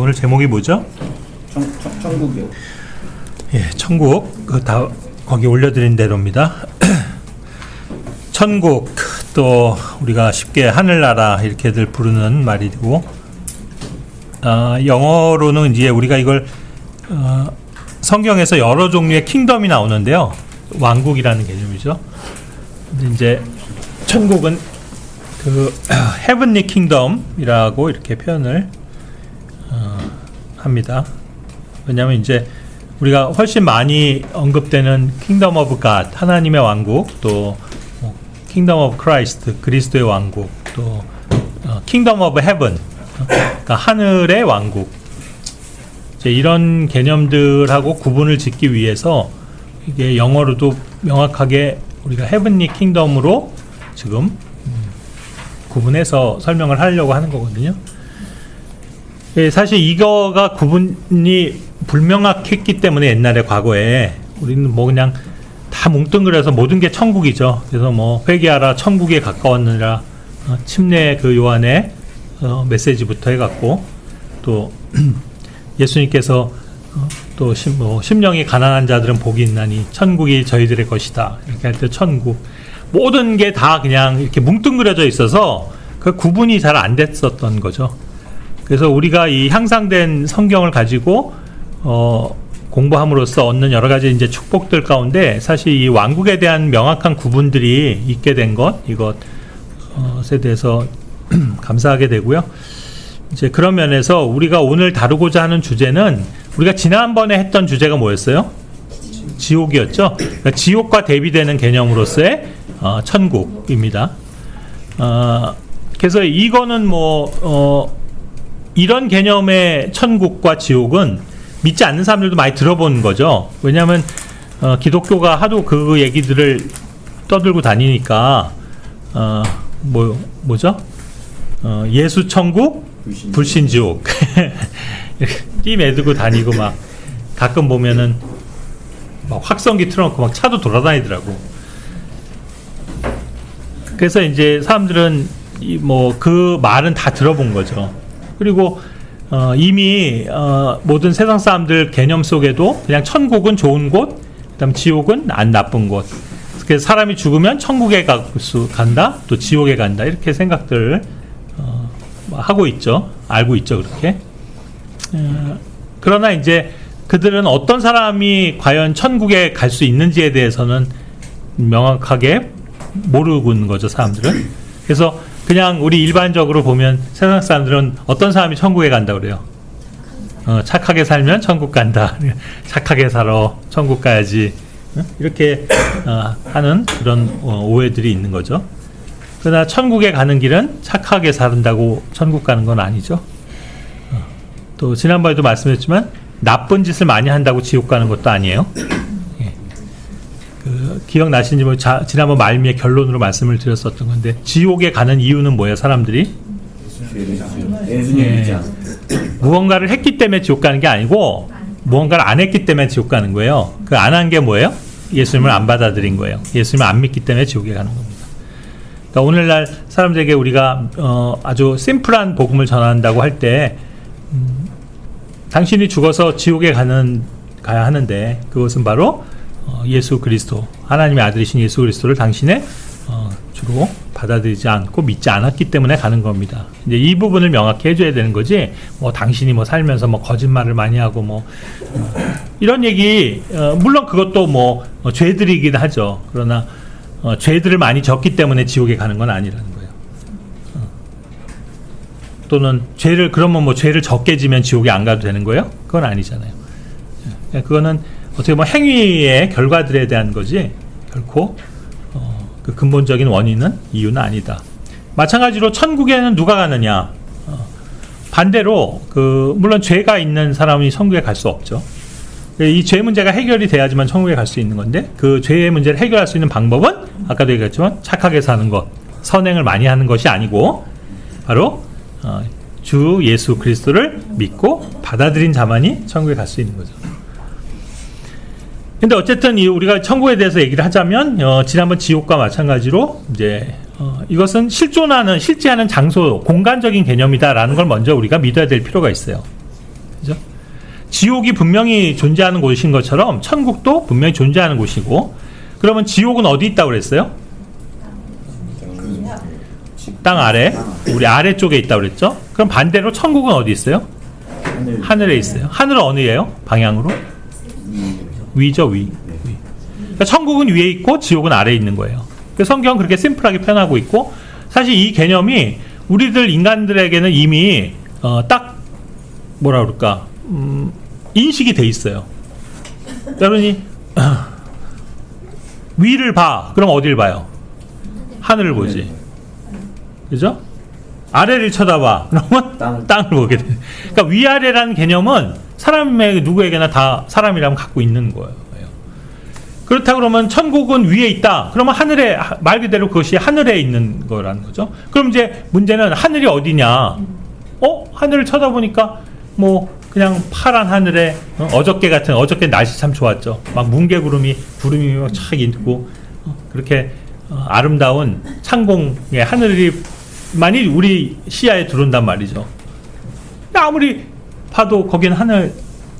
오늘 제목이 뭐죠? 천국이요. 예, 천국. 다 거기 올려드린 대로입니다. 천국, 또 우리가 쉽게 하늘나라 이렇게들 부르는 말이고, 영어로는 이제 우리가 이걸 성경에서 여러 종류의 킹덤이 나오는데요. 왕국이라는 개념이죠. 근데 이제 천국은 그 헤븐리 킹덤이라고 이렇게 표현을 합니다. 왜냐하면 이제 우리가 훨씬 많이 언급되는 킹덤 오브 갓, 하나님의 왕국, 또 킹덤 오브 크라이스트, 그리스도의 왕국, 또 킹덤 오브 헤븐, 그러니까 하늘의 왕국, 이제 이런 개념들하고 구분을 짓기 위해서 이게 영어로도 명확하게 우리가 헤븐리 킹덤으로 지금 구분해서 설명을 하려고 하는 거거든요. 사실 이거가 구분이 불명확했기 때문에 옛날에 과거에 우리는 뭐 그냥 다 뭉뚱그려서 모든 게 천국이죠. 그래서 뭐 회개하라 천국에 가까웠느라, 침례 그 요한의 메시지부터 해갖고, 또 예수님께서 또 심령이 가난한 자들은 복이 있나니 천국이 저희들의 것이다 이렇게 할 때 천국, 모든 게 다 그냥 이렇게 뭉뚱그려져 있어서 그 구분이 잘 안 됐었던 거죠. 그래서 우리가 이 향상된 성경을 가지고 공부함으로써 얻는 여러 가지 이제 축복들 가운데 사실 이 왕국에 대한 명확한 구분들이 있게 된 이것에 대해서 감사하게 되고요. 이제 그런 면에서 우리가 오늘 다루고자 하는 주제는 우리가 지난번에 했던 주제가 뭐였어요? 지옥이었죠. 그러니까 지옥과 대비되는 개념으로서의 천국입니다. 그래서 이거는 이런 개념의 천국과 지옥은 믿지 않는 사람들도 많이 들어본 거죠. 왜냐하면 기독교가 하도 그 얘기들을 떠들고 다니니까 뭐죠? 예수 천국, 불신 지옥 띠 매두고 다니고 막 가끔 보면은 막 확성기 틀어놓고 막 차도 돌아다니더라고. 그래서 이제 사람들은 그 말은 다 들어본 거죠. 그리고 이미 모든 세상 사람들 개념 속에도 그냥 천국은 좋은 곳, 그다음 지옥은 안 나쁜 곳. 그래서 사람이 죽으면 천국에 간다, 또 지옥에 간다 이렇게 생각들을 하고 있죠. 알고 있죠, 그렇게. 그러나 이제 그들은 어떤 사람이 과연 천국에 갈 수 있는지에 대해서는 명확하게 모르고 있는 거죠, 사람들은. 그래서 그냥 우리 일반적으로 보면 세상 사람들은 어떤 사람이 천국에 간다 그래요. 착하게 살면 천국 간다. 착하게 살아 천국 가야지. 이렇게 하는 그런 오해들이 있는 거죠. 그러나 천국에 가는 길은 착하게 산다고 천국 가는 건 아니죠. 또 지난번에도 말씀했지만 나쁜 짓을 많이 한다고 지옥 가는 것도 아니에요. 기억나시는지 지난번 말미에 결론으로 말씀을 드렸었던 건데, 지옥에 가는 이유는 뭐예요? 사람들이 무언가를 했기 때문에 지옥 가는 게 아니고 무언가를 안 했기 때문에 지옥 가는 거예요. 그 안 한 게 뭐예요? 예수님을 안 받아들인 거예요. 예수님을 안 믿기 때문에 지옥에 가는 겁니다. 그러니까 오늘날 사람들에게 우리가 아주 심플한 복음을 전한다고 할 때 당신이 죽어서 지옥에 가야 하는데 그것은 바로 예수 그리스도, 하나님의 아들이신 예수 그리스도를 당신의 주로 받아들이지 않고 믿지 않았기 때문에 가는 겁니다. 이제 이 부분을 명확히 해줘야 되는 거지. 당신이 살면서 거짓말을 많이 하고 이런 얘기, 물론 그것도 죄들이긴 하죠. 그러나 죄들을 많이 졌기 때문에 지옥에 가는 건 아니라는 거예요. 또는 그러면 죄를 적게 지면 지옥에 안 가도 되는 거예요? 그건 아니잖아요. 그거는 어떻게 보면 행위의 결과들에 대한 거지, 결코 그 근본적인 이유는 아니다. 마찬가지로 천국에는 누가 가느냐? 반대로 물론 죄가 있는 사람이 천국에 갈 수 없죠. 이 죄 문제가 해결이 돼야지만 천국에 갈 수 있는 건데, 그 죄의 문제를 해결할 수 있는 방법은 아까도 얘기했지만 착하게 사는 것, 선행을 많이 하는 것이 아니고 바로 주 예수 그리스도를 믿고 받아들인 자만이 천국에 갈 수 있는 거죠. 근데 어쨌든 우리가 천국에 대해서 얘기를 하자면 지난번 지옥과 마찬가지로 이제 이것은 실존하는, 실제하는 장소, 공간적인 개념이다라는 걸 먼저 우리가 믿어야 될 필요가 있어요. 그죠? 지옥이 분명히 존재하는 곳인 것처럼 천국도 분명히 존재하는 곳이고, 그러면 지옥은 어디 있다고 그랬어요? 땅 아래, 우리 아래쪽에 있다고 그랬죠? 그럼 반대로 천국은 어디 있어요? 하늘에 있어요. 하늘은 어느예요? 방향으로? 위죠, 위. 그러니까 천국은 위에 있고 지옥은 아래에 있는 거예요. 그래서 성경은 그렇게 심플하게 표현하고 있고, 사실 이 개념이 우리들 인간들에게는 이미 딱 뭐라 그럴까, 인식이 돼 있어요. 여러분이 위를 봐, 그럼 어딜 봐요? 하늘을 보지. 그죠? 아래를 쳐다봐, 그러면 땅을 보게 돼. 그러니까 위아래라는 개념은 사람에게, 누구에게나 다 사람이라면 갖고 있는 거예요. 그렇다 그러면 천국은 위에 있다, 그러면 하늘에, 말 그대로 그것이 하늘에 있는 거라는 거죠. 그럼 이제 문제는 하늘이 어디냐? 하늘을 쳐다보니까 뭐 그냥 파란 하늘에, 어저께 같은, 어저께 날씨 참 좋았죠. 막 뭉게구름이, 구름이 막 착 있고, 그렇게 아름다운 창공의 하늘이 만일 우리 시야에 들어온단 말이죠. 아무리 봐도 거기는 하늘,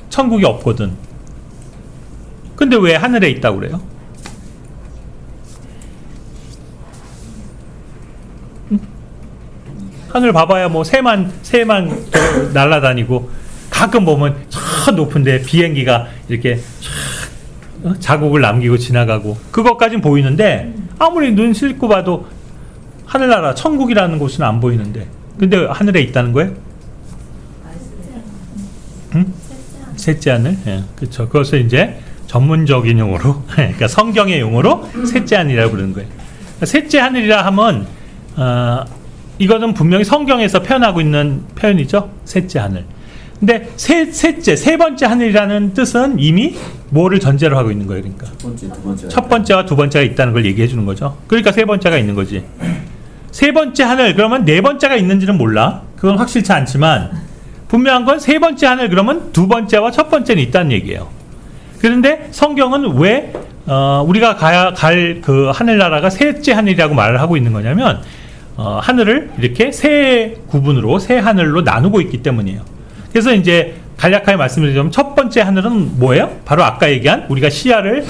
천국이 없거든. 근데 왜 하늘에 있다고 그래요? 하늘 봐봐야 뭐 새만 날아다니고, 가끔 보면 저 높은데 비행기가 이렇게 자국을 남기고 지나가고, 그것까진 보이는데 아무리 눈 씻고 봐도 하늘나라 천국이라는 곳은 안 보이는데, 근데 하늘에 있다는 거예요? 응? 셋째 하늘? 예, 그렇죠. 그것을 이제 전문적인 용어로, 그러니까 성경의 용어로 셋째 하늘이라고 부르는 거예요. 그러니까 셋째 하늘이라 하면 이거는 분명히 성경에서 표현하고 있는 표현이죠. 셋째 하늘. 근데 셋째, 세 번째 하늘이라는 뜻은 이미 뭐를 전제로 하고 있는 거예요. 그러니까 첫 번째와 두 번째가 있다는 걸 얘기해 주는 거죠. 그러니까 세 번째가 있는 거지. 세 번째 하늘, 그러면 네 번째가 있는지는 몰라. 그건 확실치 않지만 분명한 건 세 번째 하늘, 그러면 두 번째와 첫 번째는 있다는 얘기예요. 그런데 성경은 왜 우리가 갈 그 하늘나라가 셋째 하늘이라고 말을 하고 있는 거냐면, 하늘을 이렇게 세 구분으로, 세 하늘로 나누고 있기 때문이에요. 그래서 이제 간략하게 말씀드리자면, 첫 번째 하늘은 뭐예요? 바로 아까 얘기한, 우리가 시야를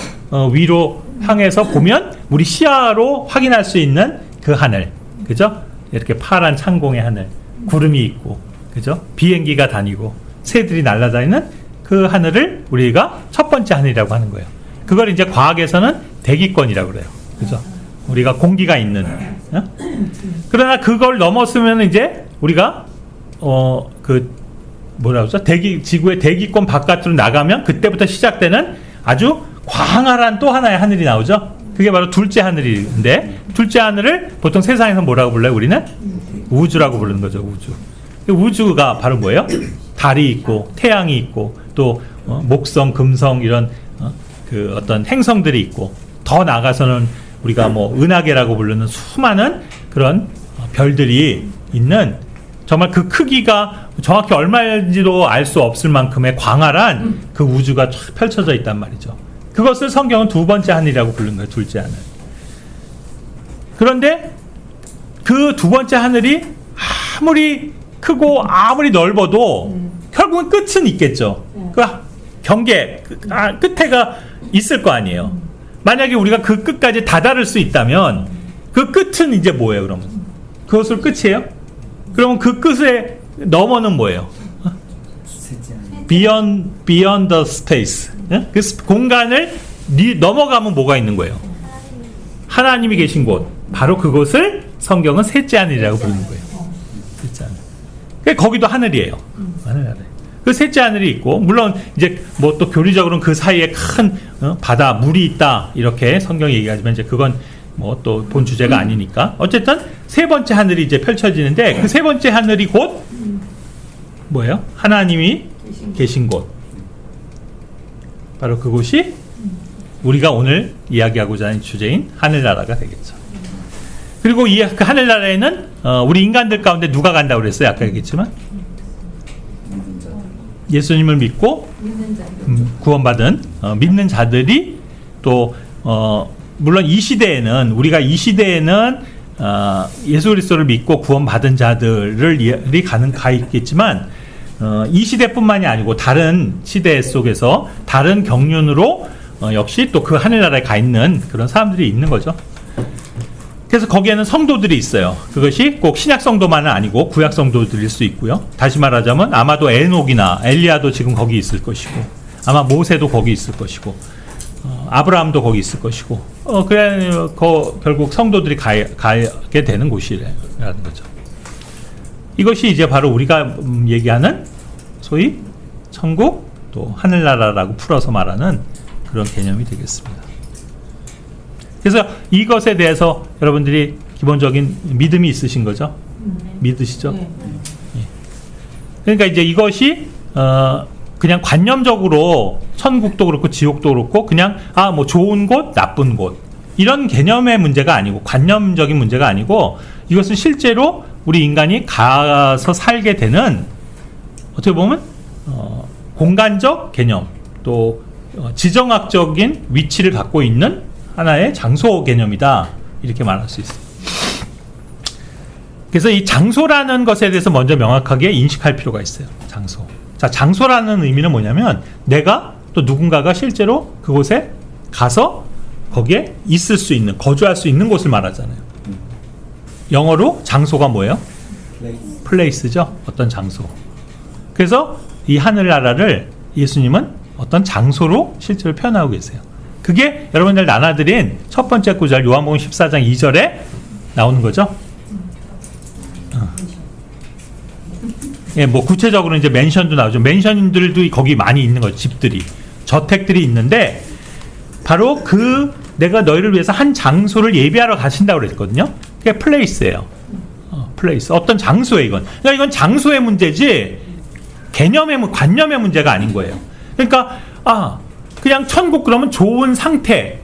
위로 향해서 보면 우리 시야로 확인할 수 있는 그 하늘, 그죠? 이렇게 파란 창공의 하늘, 구름이 있고, 그죠? 비행기가 다니고 새들이 날아다니는 그 하늘을 우리가 첫 번째 하늘이라고 하는 거예요. 그걸 이제 과학에서는 대기권이라고 그래요. 그죠? 우리가 공기가 있는. 그러나 그걸 넘었으면 이제 우리가 뭐라 그러죠? 지구의 대기권 바깥으로 나가면 그때부터 시작되는 아주 광활한 또 하나의 하늘이 나오죠. 그게 바로 둘째 하늘인데, 둘째 하늘을 보통 세상에서 뭐라고 불러요? 우리는 우주라고 부르는 거죠. 우주. 우주가 바로 뭐예요? 달이 있고 태양이 있고 또 목성, 금성 이런 그 어떤 행성들이 있고, 더 나아가서는 우리가 뭐 은하계라고 부르는 수많은 그런 별들이 있는, 정말 그 크기가 정확히 얼마인지도 알 수 없을 만큼의 광활한 그 우주가 쫙 펼쳐져 있단 말이죠. 그것을 성경은 두 번째 하늘이라고 부르는 거예요. 둘째 하늘. 그런데 그 두 번째 하늘이 아무리 크고 아무리 넓어도 결국은 끝은 있겠죠. 그 경계, 끝에가 있을 거 아니에요. 만약에 우리가 그 끝까지 다다를 수 있다면 그 끝은 이제 뭐예요? 그러면 그것을 끝이에요? 그러면 그 끝에 넘어는 뭐예요? Beyond the space. 그 공간을 넘어가면 뭐가 있는 거예요? 하나님이 계신 곳. 바로 그곳을 성경은 셋째 하늘이라고 부르는 거예요. 셋째 하늘. 거기도 하늘이에요. 하늘 아래. 그 셋째 하늘이 있고, 물론 이제 뭐 또 교리적으로는 그 사이에 큰 바다, 물이 있다 이렇게 성경이 얘기하지만, 이제 그건 뭐 또 본 주제가 아니니까. 어쨌든 세 번째 하늘이 이제 펼쳐지는데, 그 세 번째 하늘이 곧 뭐예요? 하나님이 계신 곳. 바로 그곳이 우리가 오늘 이야기하고자 하는 주제인 하늘나라가 되겠죠. 그리고 그 하늘나라에는 우리 인간들 가운데 누가 간다고 그랬어요? 아까 얘기했지만 예수님을 믿고 구원받은 믿는 자들이, 또 물론 이 시대에는, 우리가 이 시대에는 예수 그리스도를 믿고 구원받은 자들이 가 있겠지만, 이 시대뿐만이 아니고 다른 시대 속에서 다른 경륜으로 역시 또 그 하늘나라에 가 있는 그런 사람들이 있는 거죠. 그래서 거기에는 성도들이 있어요. 그것이 꼭 신약 성도만은 아니고 구약 성도들일 수 있고요. 다시 말하자면 아마도 에녹이나 엘리야도 지금 거기 있을 것이고, 아마 모세도 거기 있을 것이고, 아브라함도 거기 있을 것이고, 그래 결국 성도들이 가게 되는 곳이라는 거죠. 이것이 이제 바로 우리가 얘기하는 소위 천국 또 하늘나라라고 풀어서 말하는 그런 개념이 되겠습니다. 그래서 이것에 대해서 여러분들이 기본적인 믿음이 있으신 거죠? 믿으시죠? 네. 예. 그러니까 이제 이것이 그냥 관념적으로 천국도 그렇고 지옥도 그렇고 그냥 뭐 좋은 곳, 나쁜 곳 이런 개념의 문제가 아니고 관념적인 문제가 아니고 이것은 실제로 우리 인간이 가서 살게 되는 어떻게 보면 공간적 개념 또 지정학적인 위치를 갖고 있는 하나의 장소 개념이다 이렇게 말할 수 있습니다. 그래서 이 장소라는 것에 대해서 먼저 명확하게 인식할 필요가 있어요. 장소. 자, 장소라는 의미는 뭐냐면 내가 또 누군가가 실제로 그곳에 가서 거기에 있을 수 있는, 거주할 수 있는 곳을 말하잖아요. 영어로 장소가 뭐예요? 플레이스죠. 어떤 장소. 그래서 이 하늘나라를 예수님은 어떤 장소로 실제로 표현하고 계세요. 그게 여러분들 나눠드린 첫 번째 구절 요한복음 14장 2절에 나오는 거죠. 예, 뭐 구체적으로 이제 맨션도 나오죠. 맨션들도 거기 많이 있는 거죠. 집들이, 저택들이 있는데 바로 그 내가 너희를 위해서 한 장소를 예비하러 가신다고 그랬거든요. 그게 플레이스예요. 플레이스. 어떤 장소에 이건. 그러니까 이건 장소의 문제지 관념의 문제가 아닌 거예요. 그러니까 그냥 천국 그러면 좋은 상태를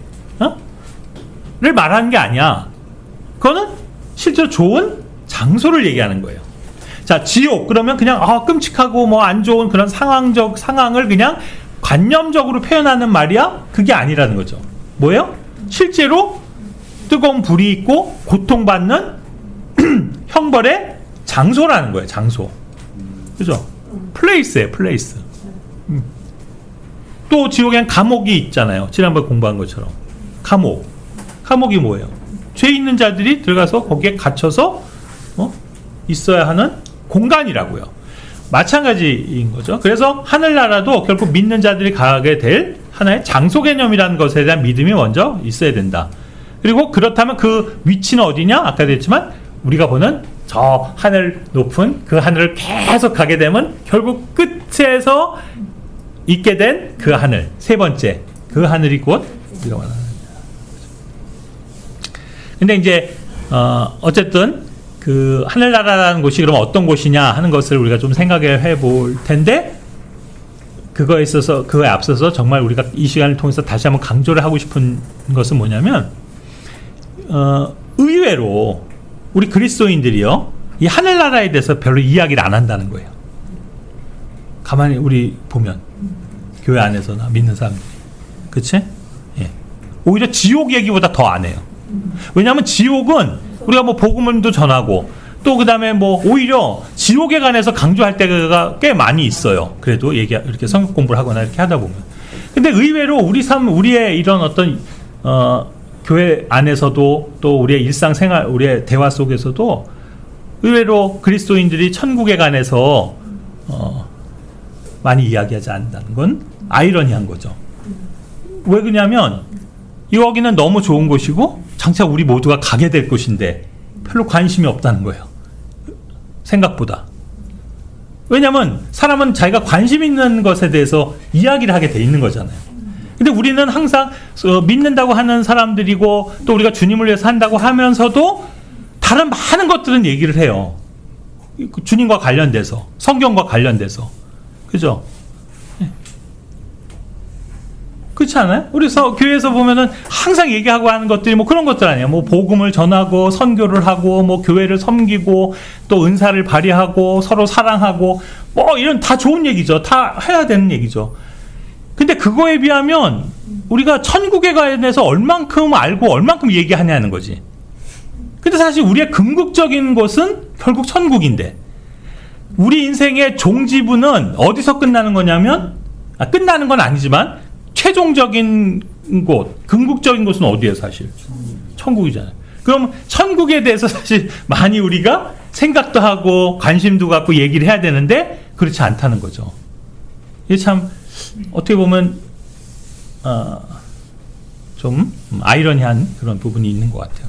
말하는 게 아니야. 그거는 실제로 좋은 장소를 얘기하는 거예요. 자, 지옥 그러면 그냥 끔찍하고 뭐 안 좋은 그런 상황을 그냥 관념적으로 표현하는 말이야? 그게 아니라는 거죠. 뭐예요? 실제로 뜨거운 불이 있고 고통받는 형벌의 장소라는 거예요. 장소. 그죠? 플레이스예요. 플레이스. 또 지옥엔 감옥이 있잖아요. 지난번에 공부한 것처럼. 감옥이 뭐예요? 죄 있는 자들이 들어가서 거기에 갇혀서 있어야 하는 공간이라고요. 마찬가지인 거죠. 그래서 하늘나라도 결국 믿는 자들이 가게 될 하나의 장소 개념이라는 것에 대한 믿음이 먼저 있어야 된다. 그리고 그렇다면 그 위치는 어디냐? 아까도 했지만 우리가 보는 저 하늘 높은 그 하늘을 계속 가게 되면 결국 끝에서 있게 된 그 하늘, 세 번째 그 하늘이 곧 우리가 말하는. 근데 이제 어쨌든 그 하늘나라라는 곳이 그럼 어떤 곳이냐 하는 것을 우리가 좀 생각해 볼 텐데 그거에 있어서 그거에 앞서서 정말 우리가 이 시간을 통해서 다시 한번 강조를 하고 싶은 것은 뭐냐면 의외로 우리 그리스도인들이요 이 하늘나라에 대해서 별로 이야기를 안 한다는 거예요. 가만히 우리 보면 교회 안에서나 믿는 사람들이 그치? 예. 오히려 지옥 얘기보다 더 안 해요. 왜냐하면 지옥은 우리가 뭐 복음도 전하고 또 그 다음에 뭐 오히려 지옥에 관해서 강조할 때가 꽤 많이 있어요. 그래도 이렇게 성경 공부를 하거나 이렇게 하다 보면. 근데 의외로 우리의 이런 어떤 교회 안에서도 또 우리의 일상생활, 우리의 대화 속에서도 의외로 그리스도인들이 천국에 관해서 많이 이야기하지 않는다는 건 아이러니한 거죠. 왜 그러냐면 여기는 너무 좋은 곳이고 장차 우리 모두가 가게 될 곳인데 별로 관심이 없다는 거예요. 생각보다. 왜냐면 사람은 자기가 관심 있는 것에 대해서 이야기를 하게 돼 있는 거잖아요. 근데 우리는 항상 믿는다고 하는 사람들이고 또 우리가 주님을 위해서 한다고 하면서도 다른 많은 것들은 얘기를 해요. 주님과 관련돼서, 성경과 관련돼서. 그죠? 그렇지 않아요? 우리 교회에서 보면은 항상 얘기하고 하는 것들이 뭐 그런 것들 아니에요. 뭐 복음을 전하고 선교를 하고 뭐 교회를 섬기고 또 은사를 발휘하고 서로 사랑하고 뭐 이런 다 좋은 얘기죠. 다 해야 되는 얘기죠. 근데 그거에 비하면 우리가 천국에 관해서 얼만큼 알고 얼만큼 얘기하냐는 거지. 근데 사실 우리의 궁극적인 것은 결국 천국인데 우리 인생의 종지부는 어디서 끝나는 거냐면, 끝나는 건 아니지만 최종적인 곳, 궁극적인 곳은 어디예요, 사실? 천국이잖아요. 그럼 천국에 대해서 사실 많이 우리가 생각도 하고 관심도 갖고 얘기를 해야 되는데 그렇지 않다는 거죠. 이게 참 어떻게 보면 좀 아이러니한 그런 부분이 있는 것 같아요.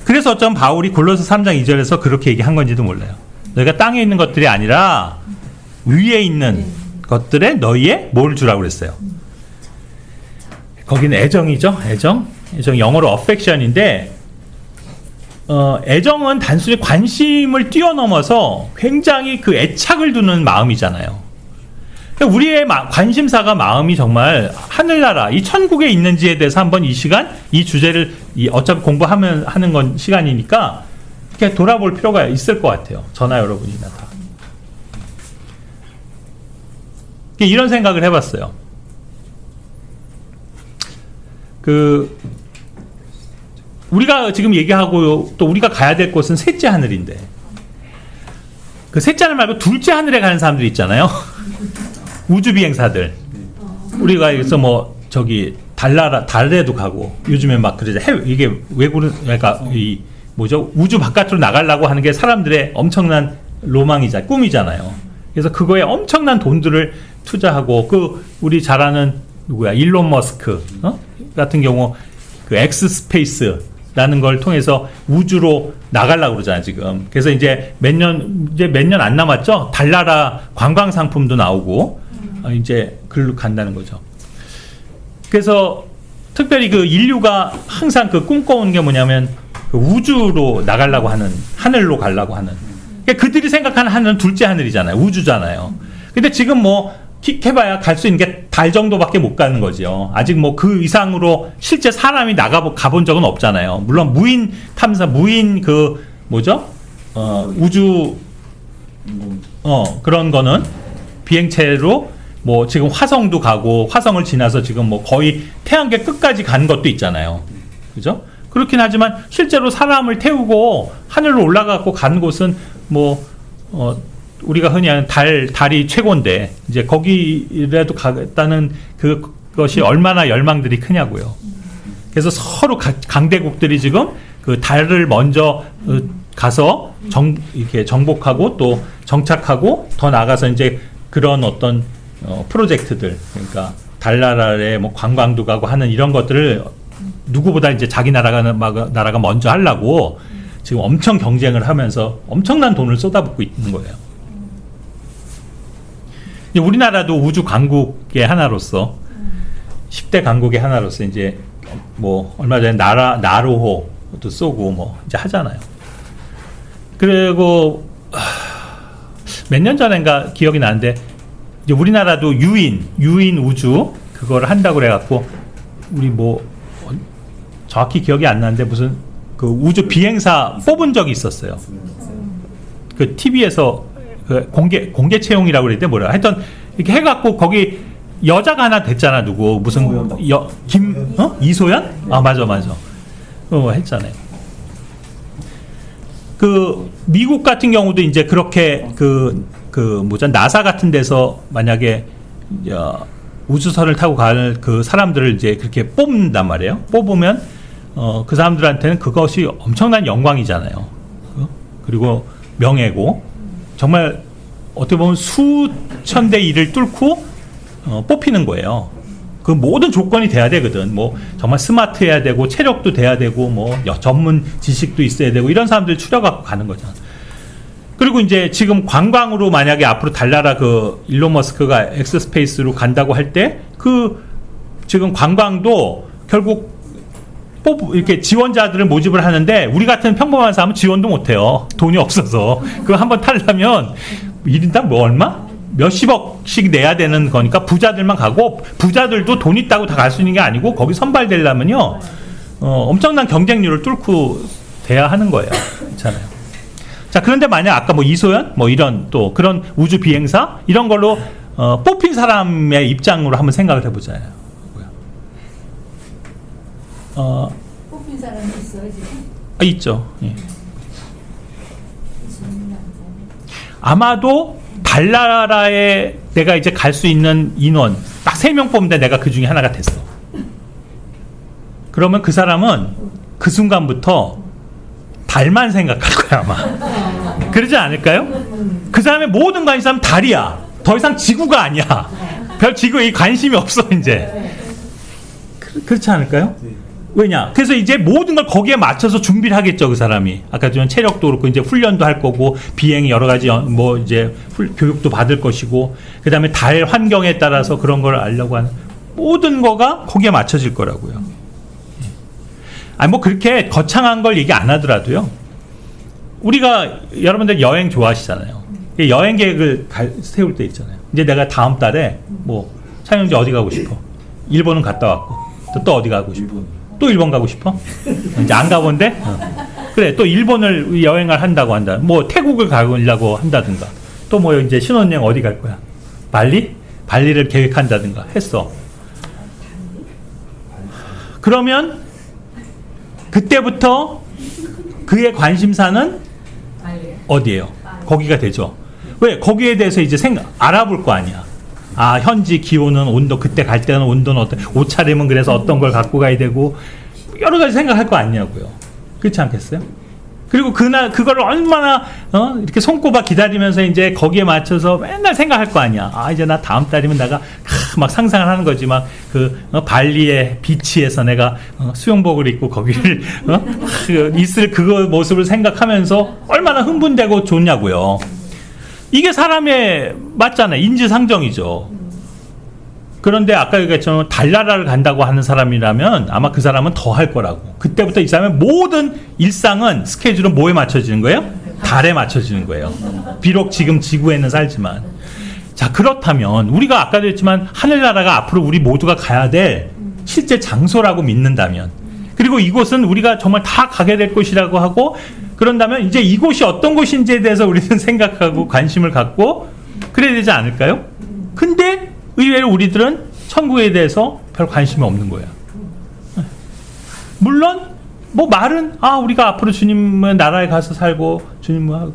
그래서 어쩜 바울이 골로새 3장 2절에서 그렇게 얘기한 건지도 몰라요. 너희가 땅에 있는 것들이 아니라 위에 있는 것들에 너희의 뭘 주라고 그랬어요. 거기는 애정이죠. 애정 영어로 affection인데 애정은 단순히 관심을 뛰어넘어서 굉장히 그 애착을 두는 마음이잖아요. 그러니까 우리의 관심사가 마음이 정말 하늘나라, 이 천국에 있는지에 대해서 한번 이 시간, 이 주제를 어차피 공부하면 하는 건 시간이니까 이렇게 돌아볼 필요가 있을 것 같아요. 저나 여러분이나 다. 이런 생각을 해봤어요. 우리가 지금 얘기하고 또 우리가 가야 될 곳은 셋째 하늘인데, 그 셋째 하늘 말고 둘째 하늘에 가는 사람들 있잖아요. 우주 비행사들. 우리가 여기서 뭐 저기 달에도 가고 요즘에 막 그러죠. 이게 그러니까 이 뭐죠? 우주 바깥으로 나가려고 하는 게 사람들의 엄청난 로망이자 꿈이잖아요. 그래서 그거에 엄청난 돈들을 투자하고 우리 잘 아는 누구야? 일론 머스크 같은 경우 그 엑스스페이스라는 걸 통해서 우주로 나가려고 그러잖아요, 지금. 그래서 이제 몇 년 안 남았죠? 달나라 관광 상품도 나오고 이제 글로 간다는 거죠. 그래서 특별히 그 인류가 항상 그 꿈꿔오는 게 뭐냐면 그 우주로 나가려고 하는, 하늘로 가려고 하는. 그러니까 그들이 생각하는 하늘은 둘째 하늘이잖아요. 우주잖아요. 근데 지금 뭐 킥해봐야 갈 수 있는 게 달 정도밖에 못 가는 거죠. 아직 뭐 그 이상으로 실제 사람이 가본 적은 없잖아요. 물론 무인 탐사, 무인 그 뭐죠? 우주 그런 거는 비행체로 뭐 지금 화성도 가고 화성을 지나서 지금 뭐 거의 태양계 끝까지 간 것도 있잖아요. 그죠? 그렇긴 하지만 실제로 사람을 태우고 하늘로 올라가고 간 곳은 뭐 우리가 흔히 아는 달이 최고인데 이제 거기라도 가겠다는 그것이 얼마나 열망들이 크냐고요. 그래서 서로 강대국들이 지금 그 달을 먼저 가서 이렇게 정복하고 또 정착하고 더 나가서 이제 그런 어떤 프로젝트들, 그러니까 달나라에 뭐 관광도 가고 하는 이런 것들을 누구보다 이제 자기 나라가 먼저 하려고 지금 엄청 경쟁을 하면서 엄청난 돈을 쏟아붓고 있는 거예요. 우리나라도 우주 강국의 하나로서 10대 강국의 하나로서 이제 뭐 얼마 전에 나로호도 쏘고 뭐 이제 하잖아요. 그리고 몇 년 전인가 기억이 나는데 이제 우리나라도 유인 우주 그걸 한다고 그래갖고 우리 뭐 정확히 기억이 안 나는데 무슨 그 우주 비행사 뽑은 적이 있었어요. 그 TV에서 그 공개 채용이라고 그랬대 뭐라 하여튼 이렇게 해갖고 거기 여자가 하나 됐잖아. 누구 무슨 이소연? 아 맞아 했잖아요. 그 미국 같은 경우도 이제 그렇게 뭐죠, 나사 같은 데서 만약에 우주선을 타고 가는 그 사람들을 이제 그렇게 뽑는단 말이에요. 뽑으면 그 사람들한테는 그것이 엄청난 영광이잖아요. 그리고 명예고 정말 어떻게 보면 수천 대 1을 뚫고 뽑히는 거예요. 그 모든 조건이 돼야 되거든. 뭐 정말 스마트해야 되고 체력도 돼야 되고 뭐 전문 지식도 있어야 되고 이런 사람들 추려갖고 가는 거잖아. 그리고 이제 지금 관광으로 만약에 앞으로 달나라 그 일론 머스크가 엑스스페이스로 간다고 할 때 그 지금 관광도 결국 이렇게 지원자들을 모집을 하는데 우리 같은 평범한 사람은 지원도 못해요. 돈이 없어서. 그거 한번 타려면 1인당 뭐 얼마? 몇십억씩 내야 되는 거니까 부자들만 가고 부자들도 돈 있다고 다 갈 수 있는 게 아니고 거기 선발되려면요 엄청난 경쟁률을 뚫고 돼야 하는 거예요. 괜찮아요. 자, 그런데 만약 아까 뭐 이소연 뭐 이런 또 그런 우주 비행사 이런 걸로 뽑힌 사람의 입장으로 한번 생각을 해보자요. 뽑힌 사람이 있어요 지금? 있죠. 예. 아마도 달나라에 내가 이제 갈 수 있는 인원 딱 3명 뽑는데 내가 그 중에 하나가 됐어. 그러면 그 사람은 그 순간부터 달만 생각할 거야 아마. 그러지 않을까요? 그 사람의 모든 관심사는 달이야. 더 이상 지구가 아니야. 별 지구에 관심이 없어 이제. 그렇지 않을까요? 왜냐? 그래서 이제 모든 걸 거기에 맞춰서 준비를 하겠죠, 그 사람이. 아까 전 체력도 그렇고 이제 훈련도 할 거고 비행 여러 가지 뭐 이제 교육도 받을 것이고 그다음에 달 환경에 따라서 그런 걸 알려고 하는 모든 거가 거기에 맞춰질 거라고요. 아니 뭐 그렇게 거창한 걸 얘기 안 하더라도요. 우리가 여러분들 여행 좋아하시잖아요. 여행 계획을 세울 때 있잖아요. 이제 내가 다음 달에 뭐 차영재 어디 가고 싶어? 일본은 갔다 왔고 또 어디 가고 싶어? 또 일본 가고 싶어? 이제 안 가본데? 그래 또 일본을 여행을 한다고 한다. 뭐 태국을 가려고 한다든가. 또 뭐 이제 신혼여행 어디 갈 거야? 발리? 발리를 계획한다든가 했어. 그러면 그때부터 그의 관심사는 어디예요? 거기가 되죠. 왜? 거기에 대해서 이제 알아볼 거 아니야. 아, 현지 기온은 온도, 그때 갈 때는 온도는 어떤, 옷차림은 그래서 어떤 걸 갖고 가야 되고, 여러 가지 생각할 거 아니냐고요. 그렇지 않겠어요? 그리고 그거를 얼마나, 이렇게 손꼽아 기다리면서 이제 거기에 맞춰서 맨날 생각할 거 아니야. 아, 이제 나 다음 달이면 내가, 막 상상을 하는 거지. 막, 발리의 비치에서 내가, 수영복을 입고 거기를, 있을 그거 모습을 생각하면서 얼마나 흥분되고 좋냐고요. 이게 사람의 맞잖아요. 인지상정이죠. 그런데 아까 얘기했지만 달나라를 간다고 하는 사람이라면 아마 그 사람은 더 할 거라고. 그때부터 이 사람의 모든 일상은 스케줄은 뭐에 맞춰지는 거예요? 달에 맞춰지는 거예요. 비록 지금 지구에는 살지만. 자, 그렇다면 우리가 아까도 했지만 하늘나라가 앞으로 우리 모두가 가야 될 실제 장소라고 믿는다면, 그리고 이곳은 우리가 정말 다 가게 될 곳이라고 하고, 그런다면 이제 이곳이 어떤 곳인지에 대해서 우리는 생각하고 관심을 갖고 그래야 되지 않을까요? 근데 의외로 우리들은 천국에 대해서 별 관심이 없는 거야. 물론 뭐 말은 우리가 앞으로 주님의 나라에 가서 살고 주님과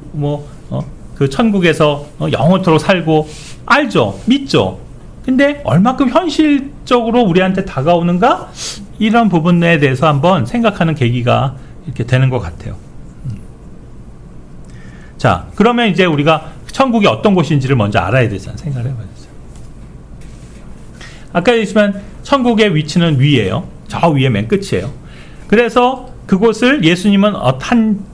그 천국에서 영원토록 살고 알죠, 믿죠. 근데 얼마큼 현실적으로 우리한테 다가오는가, 이런 부분에 대해서 한번 생각하는 계기가 이렇게 되는 것 같아요. 자, 그러면 이제 우리가 천국이 어떤 곳인지를 먼저 알아야 되잖아요. 생각을 해봐야죠. 아까 얘기했지만 천국의 위치는 위에요. 저 위에 맨 끝이에요. 그래서 그곳을 예수님은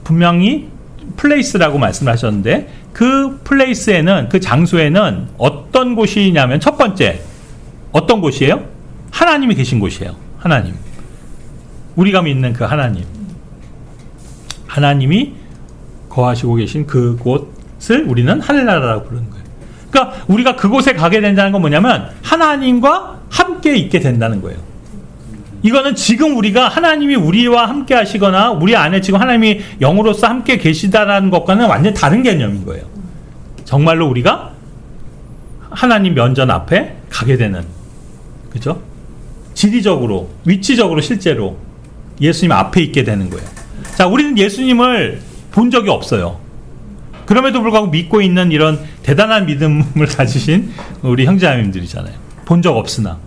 분명히 플레이스라고 말씀하셨는데, 그 플레이스에는, 그 장소에는 어떤 곳이냐면, 첫 번째 어떤 곳이에요? 하나님이 계신 곳이에요. 하나님, 우리가 믿는 그 하나님이 거하시고 계신 그곳을 우리는 하늘나라라고 부르는 거예요. 그러니까 우리가 그곳에 가게 된다는 건 뭐냐면 하나님과 함께 있게 된다는 거예요. 이거는 지금 우리가 하나님이 우리와 함께 하시거나 우리 안에 지금 하나님이 영으로서 함께 계시다라는 것과는 완전히 다른 개념인 거예요. 정말로 우리가 하나님 면전 앞에 가게 되는, 그죠? 지리적으로, 위치적으로 실제로 예수님 앞에 있게 되는 거예요. 자, 우리는 예수님을 본 적이 없어요. 그럼에도 불구하고 믿고 있는 이런 대단한 믿음을 가지신 우리 형제자매님들이잖아요. 본 적 없으나.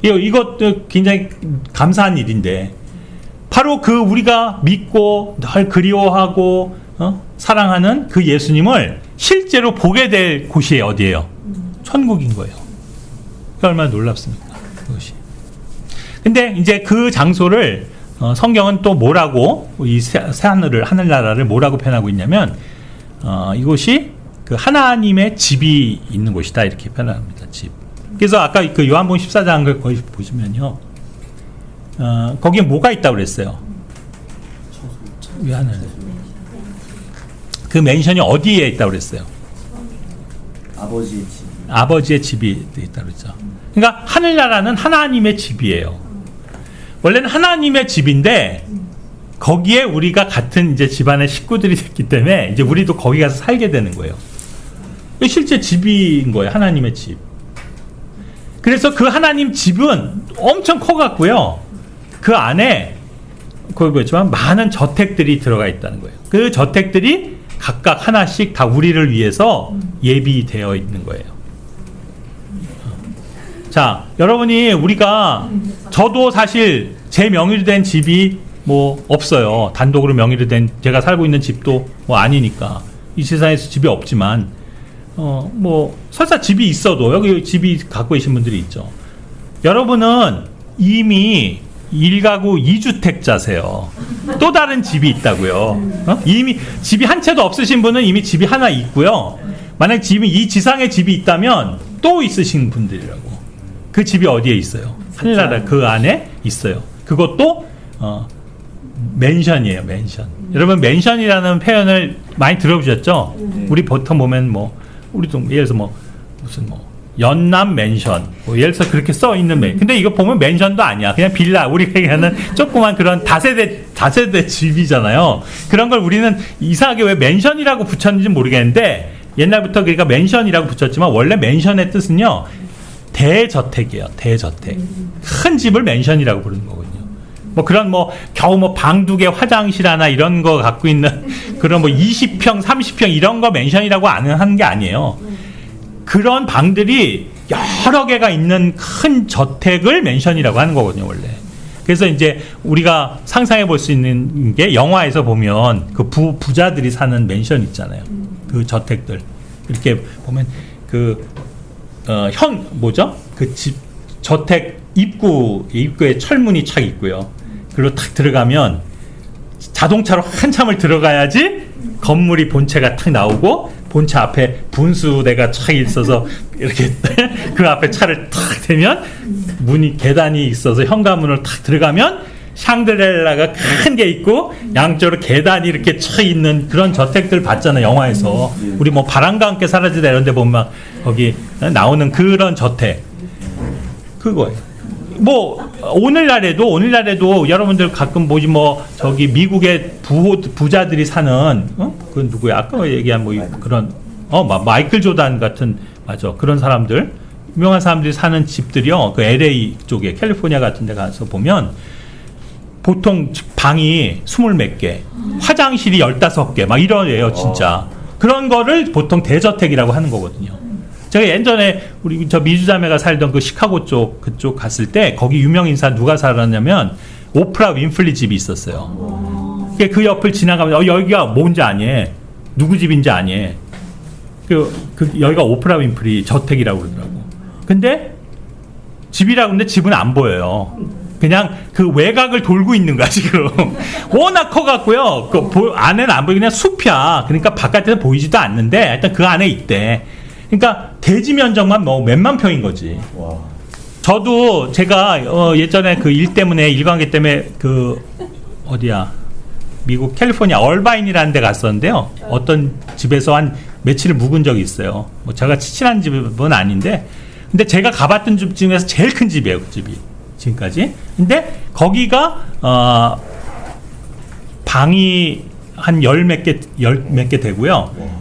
이것도 굉장히 감사한 일인데, 바로 그 우리가 믿고 늘 그리워하고 사랑하는 그 예수님을 실제로 보게 될 곳이 어디예요? 천국인 거예요. 얼마나 놀랍습니까? 그것이. 근데 이제 그 장소를 성경은 또 뭐라고, 이 새하늘을, 하늘나라를 뭐라고 표현하고 있냐면, 이곳이 그 하나님의 집이 있는 곳이다, 이렇게 표현합니다. 집. 그래서 아까 그 요한복음 14장을 거기 보시면요, 거기에 뭐가 있다고 그랬어요? 하늘. 그 맨션이 어디에 있다고 그랬어요? 아버지의 집이 있다고 그랬죠. 그러니까 하늘나라는 하나님의 집이에요. 원래는 하나님의 집인데 거기에 우리가 같은 이제 집안의 식구들이 됐기 때문에 이제 우리도 거기 가서 살게 되는 거예요. 실제 집인 거예요. 하나님의 집. 그래서 그 하나님 집은 엄청 커갖고요, 그 안에 거기 보였지만 많은 저택들이 들어가 있다는 거예요. 그 저택들이 각각 하나씩 다 우리를 위해서 예비되어 있는 거예요. 자, 여러분이 우리가 저도 사실 제 명의로 된 집이 뭐 없어요. 단독으로 명의로 된 제가 살고 있는 집도 뭐 아니니까 이 세상에서 집이 없지만 뭐 설사 집이 있어도 여기 집이 갖고 계신 분들이 있죠. 여러분은 이미 1가구 2주택자세요. 또 다른 집이 있다고요. 이미 집이 한 채도 없으신 분은 이미 집이 하나 있고요. 만약 집이 이 지상에 집이 있다면 또 있으신 분들이라고. 그 집이 어디에 있어요? 하늘나라 그 안에 있어요. 그것도 맨션이에요. 맨션. 여러분 맨션이라는 표현을 많이 들어보셨죠? 우리 보통 보면 뭐 우리도 예를 들어서 뭐 무슨 뭐 연남 맨션 뭐 예를 들어서 그렇게 써 있는 근데 이거 보면 맨션도 아니야. 그냥 빌라. 우리가 얘기하는 조그만 그런 다세대 집이잖아요. 그런 걸 우리는 이상하게 왜 맨션이라고 붙였는지 모르겠는데 옛날부터 그러니까 맨션이라고 붙였지만 원래 맨션의 뜻은요 대저택이에요. 대저택. 큰 집을 맨션이라고 부르는 거거든요. 뭐 그런 뭐 겨우 뭐 방 2개 화장실 하나 이런 거 갖고 있는 그런 뭐 20평 30평 이런 거 맨션이라고 하는 게 아니에요. 그런 방들이 여러 개가 있는 큰 저택을 맨션이라고 하는 거거든요, 원래. 그래서 이제 우리가 상상해 볼 수 있는 게 영화에서 보면 그 부자들이 사는 맨션 있잖아요. 그 저택들. 이렇게 보면 뭐죠? 그 집, 저택 입구에 철문이 착 있고요. 그리고 탁 들어가면 자동차로 한참을 들어가야지 건물이 본체가 탁 나오고 본체 앞에 분수대가 착 있어서 이렇게 그 앞에 차를 탁 대면 계단이 있어서 현관문을 탁 들어가면 샹드렐라가 큰 게 있고 양쪽으로 계단이 이렇게 착 있는 그런 저택들 봤잖아요, 영화에서. 우리 뭐 바람과 함께 사라지다 이런 데 보면 막 거기 나오는 그런 저택. 그거예요. 뭐 오늘날에도 여러분들 가끔 보지 뭐 저기 미국의 부자들이 사는 그 누구야 아까 얘기한 뭐 그런 마이클 조단 같은 맞아 그런 사람들 유명한 사람들이 사는 집들이요 그 LA 쪽에 캘리포니아 같은 데 가서 보면 보통 방이 20몇 개 화장실이 15개 막 이러예요 진짜. 그런 거를 보통 대저택이라고 하는 거거든요. 제가 예전에 우리 저 미주자매가 살던 그 시카고 그쪽 갔을 때 거기 유명 인사 누가 살았냐면 오프라 윈플리 집이 있었어요. 그 옆을 지나가면 여기가 뭔지 아니? 누구 집인지 아니? 여기가 오프라 윈플리 저택이라고 그러더라고. 근데 집이라고 하는데 집은 안 보여요. 그냥 그 외곽을 돌고 있는 거야 지금. 워낙 커갖고요. 안에는 안 보이고 그냥 숲이야. 그러니까 바깥에서 보이지도 않는데 일단 그 안에 있대. 그러니까 대지 면적만 뭐 몇만 평인 거지. 와. 저도 제가 예전에 그 일 때문에 일관계 때문에 그 어디야 미국 캘리포니아 얼바인이라는 데 갔었는데요. 어떤 집에서 한 며칠을 묵은 적이 있어요. 뭐 제가 친한 집은 아닌데, 근데 제가 가봤던 집 중에서 제일 큰 집이에요. 그 집이 지금까지. 근데 거기가 방이 한 열 몇 개 되고요.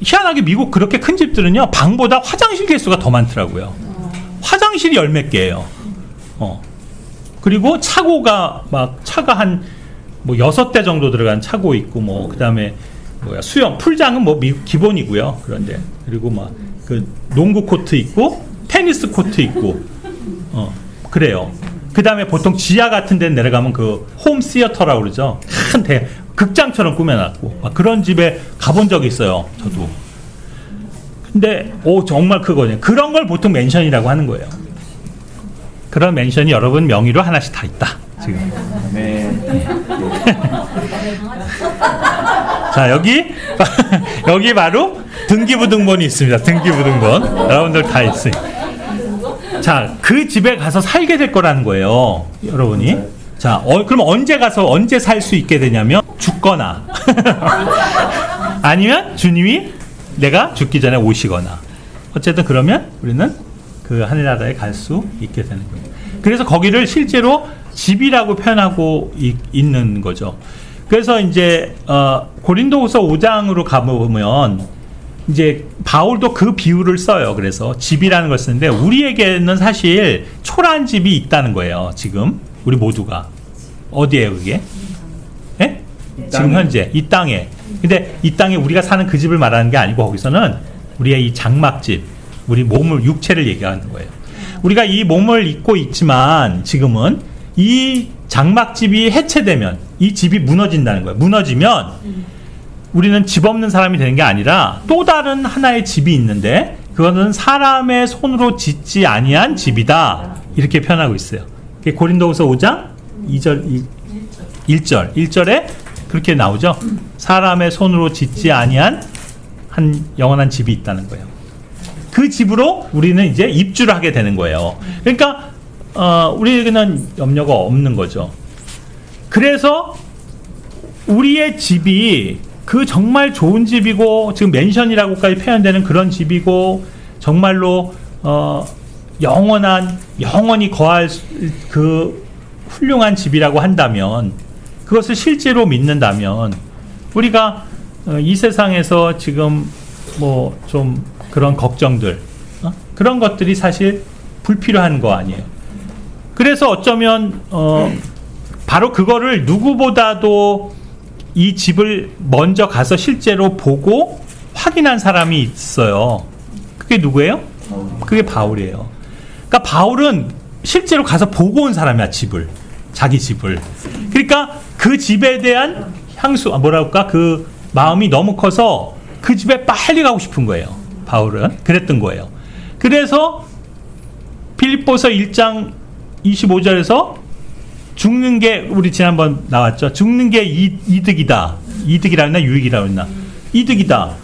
희한하게 미국 그렇게 큰 집들은요 방보다 화장실 개수가 더 많더라고요. 화장실이 10몇 개예요. 그리고 차고가 차가 한 뭐 6대 정도 들어간 차고 있고 뭐 그다음에 수영 풀장은 뭐 미국 기본이고요. 그런데 그리고 막 그 농구 코트 있고 테니스 코트 있고 그래요. 그다음에 보통 지하 같은 데 내려가면 그 홈 시어터라고 그러죠. 큰 극장처럼 꾸며놨고 막 그런 집에 가본 적이 있어요. 저도. 근데 정말 크거든요. 그런 걸 보통 맨션이라고 하는 거예요. 그런 맨션이 여러분 명의로 하나씩 다 있다. 지금. 네. 자 여기 바로 등기부등본이 있습니다. 등기부등본 여러분들 다 있어요. 자, 그 집에 가서 살게 될 거라는 거예요, 여러분이. 자, 그럼 언제 살 수 있게 되냐면 죽거나 아니면 주님이 내가 죽기 전에 오시거나 어쨌든 그러면 우리는 그 하늘나라에 갈 수 있게 되는 거예요. 그래서 거기를 실제로 집이라고 표현하고 있는 거죠. 그래서 이제 고린도후서 5장으로 가보면 이제 바울도 그 비유를 써요. 그래서 집이라는 걸 쓰는데 우리에게는 사실 초라한 집이 있다는 거예요. 지금 우리 모두가 어디에요 그게? 예? 지금 현재 이 땅에 근데 이 땅에 우리가 사는 그 집을 말하는 게 아니고 거기서는 우리의 이 장막집, 우리 몸을, 육체를 얘기하는 거예요. 우리가 이 몸을 입고 있지만 지금은 이 장막집이 해체되면 이 집이 무너진다는 거예요. 무너지면 우리는 집 없는 사람이 되는 게 아니라 또 다른 하나의 집이 있는데 그거는 사람의 손으로 짓지 아니한 집이다. 이렇게 표현하고 있어요. 고린도후서 5장 1절에 그렇게 나오죠. 사람의 손으로 짓지 아니한 한 영원한 집이 있다는 거예요. 그 집으로 우리는 이제 입주를 하게 되는 거예요. 그러니까 우리에게는 염려가 없는 거죠. 그래서 우리의 집이 그 정말 좋은 집이고 지금 맨션이라고까지 표현되는 그런 집이고 정말로 영원히 거할 그 훌륭한 집이라고 한다면 그것을 실제로 믿는다면 우리가 이 세상에서 지금 뭐 좀 그런 걱정들 그런 것들이 사실 불필요한 거 아니에요. 그래서 어쩌면 바로 그거를 누구보다도 이 집을 먼저 가서 실제로 보고 확인한 사람이 있어요. 그게 누구예요? 그게 바울이에요. 그러니까 바울은 실제로 가서 보고 온 사람이야, 집을. 자기 집을. 그러니까 그 집에 대한 뭐라고 할까? 그 마음이 너무 커서 그 집에 빨리 가고 싶은 거예요. 바울은. 그랬던 거예요. 그래서 빌립보서 1장 25절에서 죽는 게 우리 지난번 나왔죠. 죽는 게 이득이다. 이득이라 했나 유익이라 했나? 이득이다.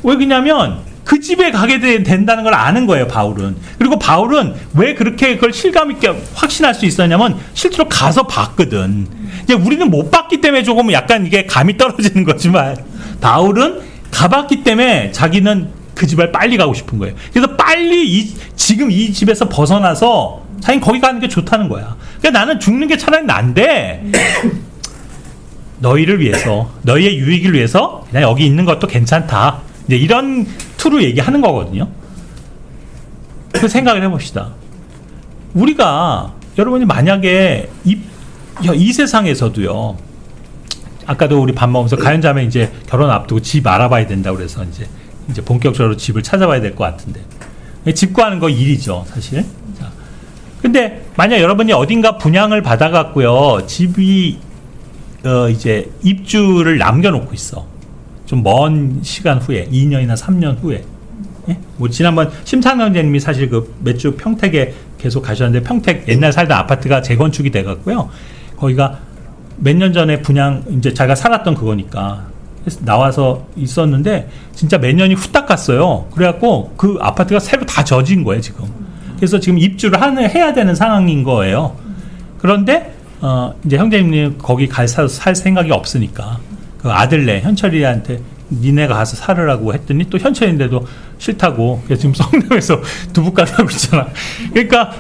왜 그러냐면 그 집에 가게 된다는 걸 아는 거예요, 바울은. 그리고 바울은 왜 그렇게 그걸 실감 있게 확신할 수 있었냐면 실제로 가서 봤거든. 이제 우리는 못 봤기 때문에 조금 약간 이게 감이 떨어지는 거지만 바울은 가봤기 때문에 자기는 그 집을 빨리 가고 싶은 거예요. 그래서 빨리 지금 이 집에서 벗어나서 자기는 거기 가는 게 좋다는 거야. 그러니까 나는 죽는 게 차라리 난데 너희를 위해서, 너희의 유익을 위해서 그냥 여기 있는 것도 괜찮다. 이제 이런 투로 얘기하는 거거든요. 그 생각을 해봅시다. 우리가 여러분이 만약에 이 세상에서도요. 아까도 우리 밥 먹으면서 가연자매 이제 결혼 앞두고 집 알아봐야 된다고 그래서 이제 본격적으로 집을 찾아봐야 될 것 같은데 집 구하는 거 일이죠, 사실. 자, 근데 만약 여러분이 어딘가 분양을 받아갖고요, 집이 이제 입주를 남겨놓고 있어. 좀 먼 시간 후에 2년이나 3년 후에. 예? 뭐 지난번 심상영재님이 사실 그 몇 주 평택에 계속 가셨는데 평택 옛날 살던 아파트가 재건축이 돼갖고요. 거기가 몇 년 전에 분양 이제 자기가 살았던 그거니까 나와서 있었는데 진짜 몇 년이 후딱 갔어요. 그래갖고 그 아파트가 새로 다 젖은 거예요 지금. 그래서 지금 입주를 해야 되는 상황인 거예요. 그런데 이제 형제님 거기 살 생각이 없으니까 그 아들네 현철이한테 니네가 가서 살으라고 했더니 또 현철인데도 싫다고. 그래서 지금 성남에서 두부까지 하고 있잖아. 그러니까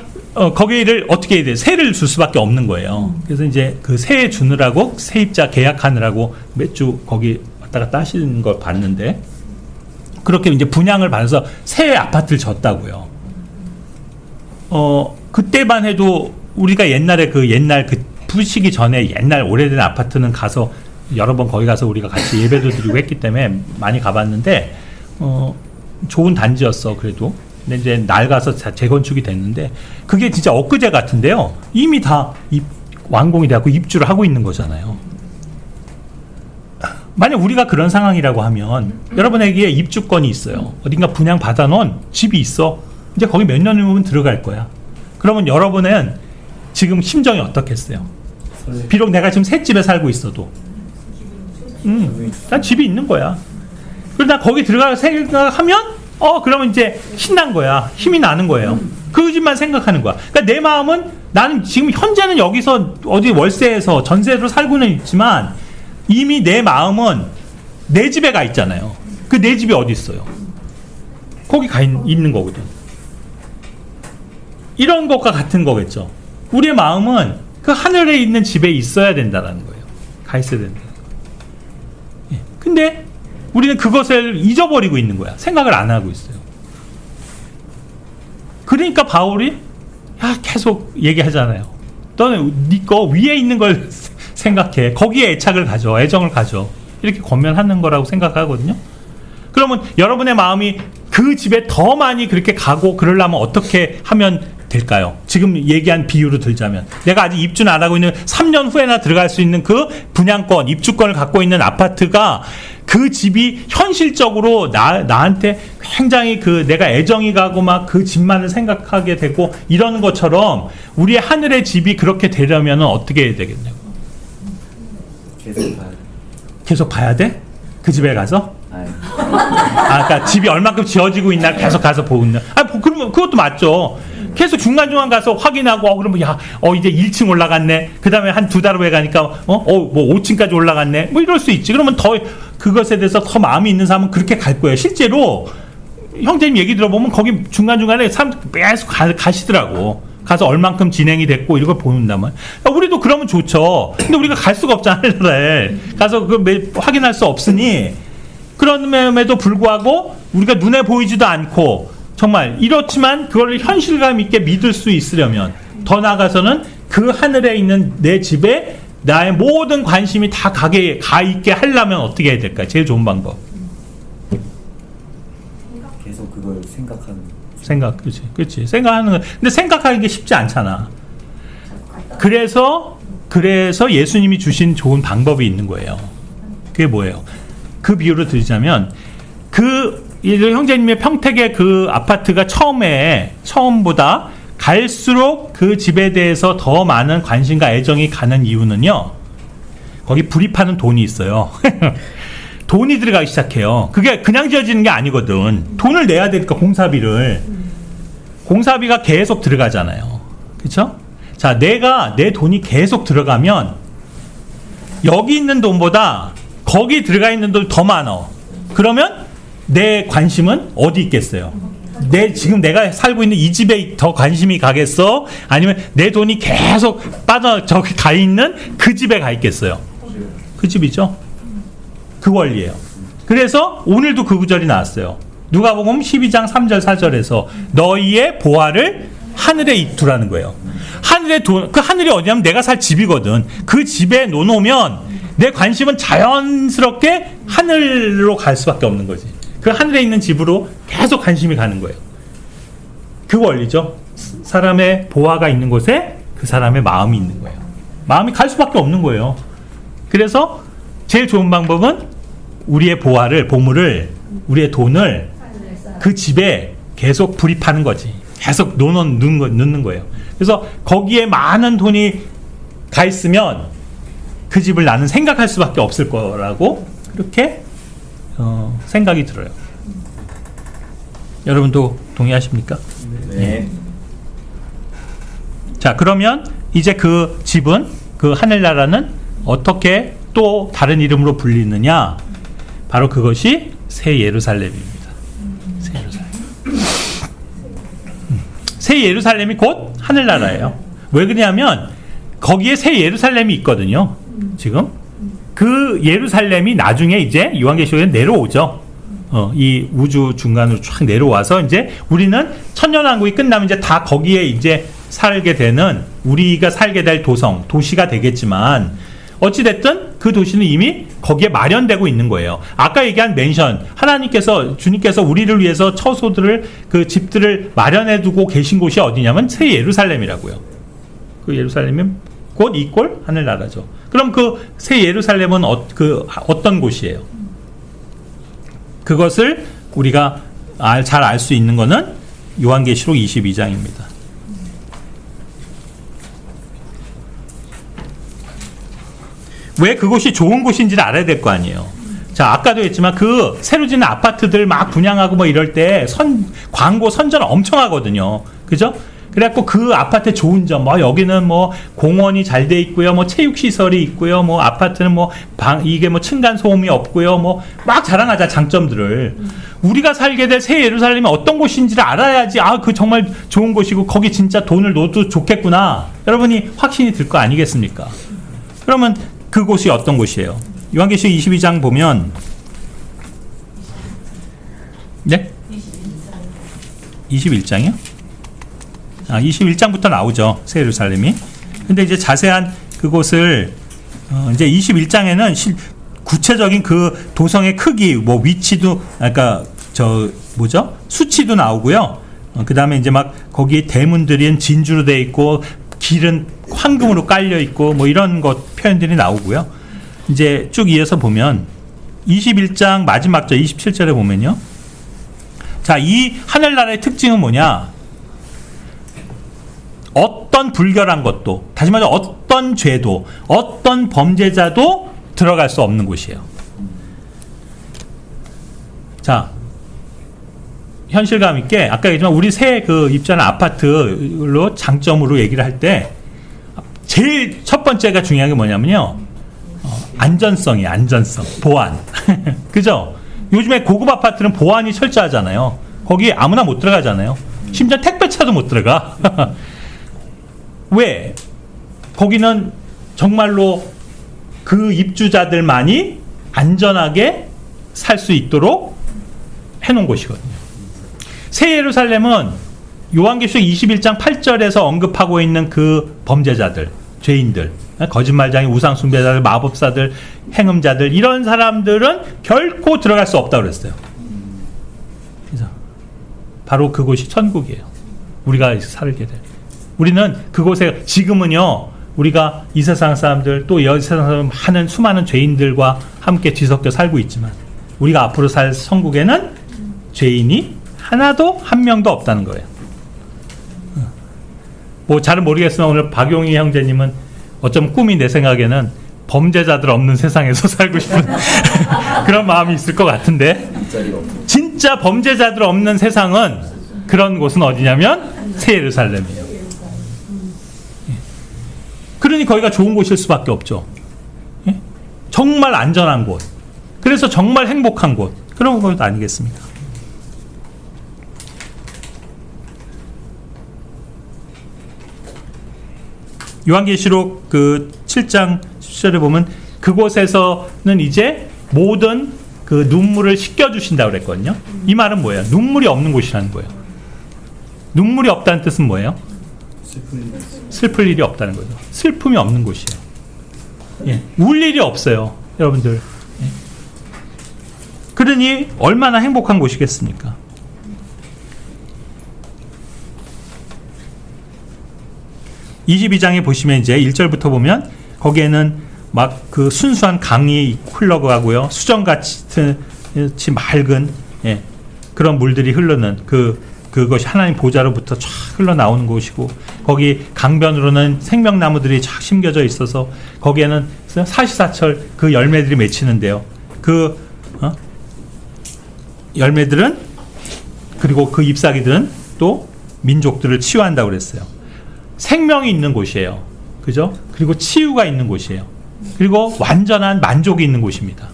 거기를 어떻게 해야 돼? 세를 줄 수밖에 없는 거예요. 그래서 이제 그 세 주느라고 세입자 계약하느라고 몇 주 거기 왔다 갔다 하시는 걸 봤는데 그렇게 이제 분양을 받아서 새 아파트를 줬다고요. 그때만 해도 우리가 옛날 그 부시기 전에 옛날 오래된 아파트는 가서 여러 번 거기 가서 우리가 같이 예배도 드리고 했기 때문에 많이 가봤는데 좋은 단지였어 그래도. 근데 이제 낡아서 재건축이 됐는데 그게 진짜 엊그제 같은데요. 이미 다 완공이 돼갖고 입주를 하고 있는 거잖아요. 만약 우리가 그런 상황이라고 하면 여러분에게 입주권이 있어요. 어딘가 분양 받아놓은 집이 있어. 이제 거기 몇 년 후면 들어갈 거야. 그러면 여러분은 지금 심정이 어떻겠어요? 비록 내가 지금 새 집에 살고 있어도 난 집이 있는 거야. 그리고 나 거기 들어갈 생각하면 그러면 이제 신난 거야. 힘이 나는 거예요. 그 집만 생각하는 거야. 그러니까 내 마음은 나는 지금 현재는 여기서 어디 월세에서 전세로 살고는 있지만 이미 내 마음은 내 집에 가 있잖아요. 그 내 집이 어디 있어요? 거기 있는 거거든. 이런 것과 같은 거겠죠. 우리의 마음은 그 하늘에 있는 집에 있어야 된다는 거예요. 가 있어야 된다. 예. 근데 우리는 그것을 잊어버리고 있는 거야. 생각을 안 하고 있어요. 그러니까 바울이 계속 얘기하잖아요. 너는 네 거 위에 있는 걸 생각해. 거기에 애착을 가져. 애정을 가져. 이렇게 권면하는 거라고 생각하거든요. 그러면 여러분의 마음이 그 집에 더 많이 그렇게 가고 그러려면 어떻게 하면 될까요? 지금 얘기한 비유로 들자면 내가 아직 입주는 안 하고 있는 3년 후에나 들어갈 수 있는 그 분양권, 입주권을 갖고 있는 아파트가 그 집이 현실적으로 나한테 굉장히 그 내가 애정이 가고 막 그 집만을 생각하게 되고 이러는 것처럼 우리의 하늘의 집이 그렇게 되려면 어떻게 해야 되겠냐고. 계속 봐야 돼. 계속 봐야 돼? 그 집에 가서? 아이, 그러니까 집이 얼마큼 지어지고 있나 계속 가서 보는. 그러면 그것도 맞죠. 계속 중간중간 가서 확인하고, 그러면 이제 1층 올라갔네. 그 다음에 한 2달 후에 가니까, 뭐 5층까지 올라갔네. 뭐 이럴 수 있지. 그러면 더, 그것에 대해서 더 마음이 있는 사람은 그렇게 갈 거예요. 실제로, 형제님 얘기 들어보면 거기 중간중간에 사람들 계속 가시더라고. 가서 얼만큼 진행이 됐고 이런 걸 보는다면 우리도 그러면 좋죠. 근데 우리가 갈 수가 없잖아. 가서 확인할 수 없으니 그럼에도 불구하고 우리가 눈에 보이지도 않고 정말 이렇지만 그걸 현실감 있게 믿을 수 있으려면 더 나아가서는 그 하늘에 있는 내 집에 나의 모든 관심이 다 가 있게 하려면 어떻게 해야 될까요? 제일 좋은 방법. 계속 그걸 생각하는. 그렇지. 생각하는 거. 근데 생각하는 게 쉽지 않잖아. 그래서 예수님이 주신 좋은 방법이 있는 거예요. 그게 뭐예요? 그 비유를 드리자면 형제님의 평택의 그 아파트가 처음보다 갈수록 그 집에 대해서 더 많은 관심과 애정이 가는 이유는요. 거기 불입하는 돈이 있어요. 돈이 들어가기 시작해요. 그게 그냥 지어지는 게 아니거든. 돈을 내야 되니까 공사비가 계속 들어가잖아요. 그렇죠? 자, 내 돈이 계속 들어가면 여기 있는 돈보다 거기 들어가 있는 돈이 더 많아. 그러면 내 관심은 어디 있겠어요? 지금 내가 살고 있는 이 집에 더 관심이 가겠어? 아니면 내 돈이 계속 저기 가 있는 그 집에 가 있겠어요? 그 집이죠. 그 원리예요. 그래서 오늘도 그 구절이 나왔어요. 누가복음 12장 3절 4절에서 너희의 보화를 하늘에 두라는 거예요. 그 하늘이 어디냐면 내가 살 집이거든. 그 집에 놓으면 내 관심은 자연스럽게 하늘로 갈 수밖에 없는 거지. 그 하늘에 있는 집으로 계속 관심이 가는 거예요. 그 원리죠. 사람의 보화가 있는 곳에 그 사람의 마음이 있는 거예요. 마음이 갈 수밖에 없는 거예요. 그래서 제일 좋은 방법은 우리의 보물을, 우리의 돈을 그 집에 계속 불입하는 거지. 계속 넣는 거예요. 그래서 거기에 많은 돈이 가 있으면 그 집을 나는 생각할 수밖에 없을 거라고 그렇게 생각이 들어요. 여러분도 동의하십니까? 네. 자, 그러면 이제 그 집은, 그 하늘나라는 어떻게 또 다른 이름으로 불리느냐? 바로 그것이 새 예루살렘입니다. 새 예루살렘. 새 예루살렘이 곧 하늘나라예요. 왜 그러냐면 거기에 새 예루살렘이 있거든요. 지금 그 예루살렘이 나중에 이제 요한계시록에 내려오죠. 이 우주 중간으로 쫙 내려와서 이제 우리는 천년왕국이 끝나면 이제 다 거기에 이제 살게 되는, 우리가 살게 될 도시가 되겠지만 어찌됐든 그 도시는 이미 거기에 마련되고 있는 거예요. 아까 얘기한 맨션, 주님께서 우리를 위해서 그 집들을 마련해 두고 계신 곳이 어디냐면 새 예루살렘이라고요. 그 예루살렘이 곧 이꼴 하늘나라죠. 그럼 그 새 예루살렘은 어떤 곳이에요? 그것을 우리가 잘 알 수 있는 거는 요한계시록 22장입니다. 왜 그곳이 좋은 곳인지를 알아야 될 거 아니에요. 자, 아까도 했지만 그 새로 짓는 아파트들 막 분양하고 뭐 이럴 때 광고 선전 엄청 하거든요. 그죠? 그래갖고 그 아파트의 좋은 점, 여기는 공원이 잘 돼 있고요, 체육시설이 있고요, 아파트는 이게 층간소음이 없고요, 막 자랑하자, 장점들을. 우리가 살게 될 새 예루살렘이 어떤 곳인지를 알아야지, 그 정말 좋은 곳이고, 거기 진짜 돈을 넣어도 좋겠구나. 여러분이 확신이 들 거 아니겠습니까? 그러면 그곳이 어떤 곳이에요? 요한계시록 22장 보면, 네? 21장이요? 21장부터 나오죠. 새 예루살렘이. 근데 이제 자세한 그곳을 이제 21장에는 구체적인 그 도성의 크기, 뭐 위치도, 아까 수치도 나오고요. 그 다음에 이제 막 거기 대문들은 진주로 돼 있고 길은 황금으로 깔려 있고 뭐 이런 것 표현들이 나오고요. 이제 쭉 이어서 보면 21장 마지막 절 27절에 보면요. 자, 이 하늘나라의 특징은 뭐냐? 어떤 불결한 것도, 다시 말해 어떤 죄도, 어떤 범죄자도 들어갈 수 없는 곳이에요. 자, 현실감 있게 아까 얘기했지만 우리 새 그 입주하는 아파트로 장점으로 얘기를 할 때 제일 첫 번째가 중요한 게 뭐냐면요. 안전성이에요. 안전성, 보안. 그죠? 요즘에 고급 아파트는 보안이 철저하잖아요. 거기 아무나 못 들어가잖아요. 심지어 택배차도 못 들어가. 왜? 거기는 정말로 그 입주자들만이 안전하게 살 수 있도록 해놓은 곳이거든요. 새 예루살렘은 요한계시록 21장 8절에서 언급하고 있는 그 범죄자들, 죄인들, 거짓말장이, 우상숭배자들, 마법사들, 행음자들, 이런 사람들은 결코 들어갈 수 없다고 그랬어요. 그래서 바로 그곳이 천국이에요. 우리가 살게 될. 우리는 그곳에 지금은요, 우리가 이 세상 사람들, 또 이 세상 사람 하는 수많은 죄인들과 함께 뒤섞여 살고 있지만 우리가 앞으로 살 천국에는 죄인이 하나도 한 명도 없다는 거예요. 뭐 잘은 모르겠으나 오늘 박용희 형제님은 어쩌면 꿈이 내 생각에는 범죄자들 없는 세상에서 살고 싶은 그런 마음이 있을 것 같은데, 진짜 범죄자들 없는 세상은, 그런 곳은 어디냐면 새 예루살렘이에요. 그러니 거기가 좋은 곳일 수밖에 없죠. 정말 안전한 곳, 그래서 정말 행복한 곳, 그런 곳 아니겠습니까? 요한계시록 그 7장 10절에 보면 그곳에서는 이제 모든 그 눈물을 씻겨주신다고 그랬거든요. 이 말은 뭐예요? 눈물이 없는 곳이라는 거예요. 눈물이 없다는 뜻은 뭐예요? 슬플 일이 없다는 거죠. 슬픔이 없는 곳이에요. 예, 울 일이 없어요, 여러분들. 예. 그러니 얼마나 행복한 곳이겠습니까? (22장에) 보시면 이제 1절부터 보면 거기에는 막 그 순수한 강이 흘러가고요, 수정같이 맑은, 예, 그런 물들이 흐르는 그것이 하나님 보좌로부터 쫙 흘러나오는 곳이고, 거기 강변으로는 생명나무들이 쫙 심겨져 있어서 거기에는 사시사철 그 열매들이 맺히는데요. 그 열매들은, 그리고 그 잎사귀들은 또 민족들을 치유한다고 그랬어요. 생명이 있는 곳이에요. 그죠? 그리고 치유가 있는 곳이에요. 그리고 완전한 만족이 있는 곳입니다.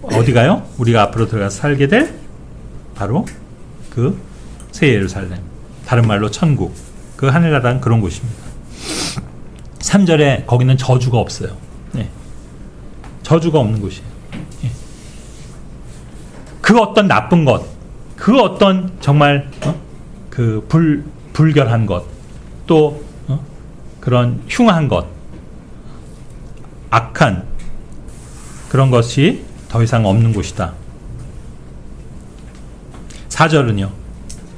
어디가요? 우리가 앞으로 들어가서 살게 될 바로 그 새 예루살렘, 다른 말로 천국, 그 하늘나라는 그런 곳입니다. 3절에 거기는 저주가 없어요. 네. 저주가 없는 곳이에요. 네. 그 어떤 나쁜 것, 그 어떤 정말 그 불결한 것, 또 그런 흉한 것, 악한 그런 것이 더 이상 없는 곳이다. 4절은요,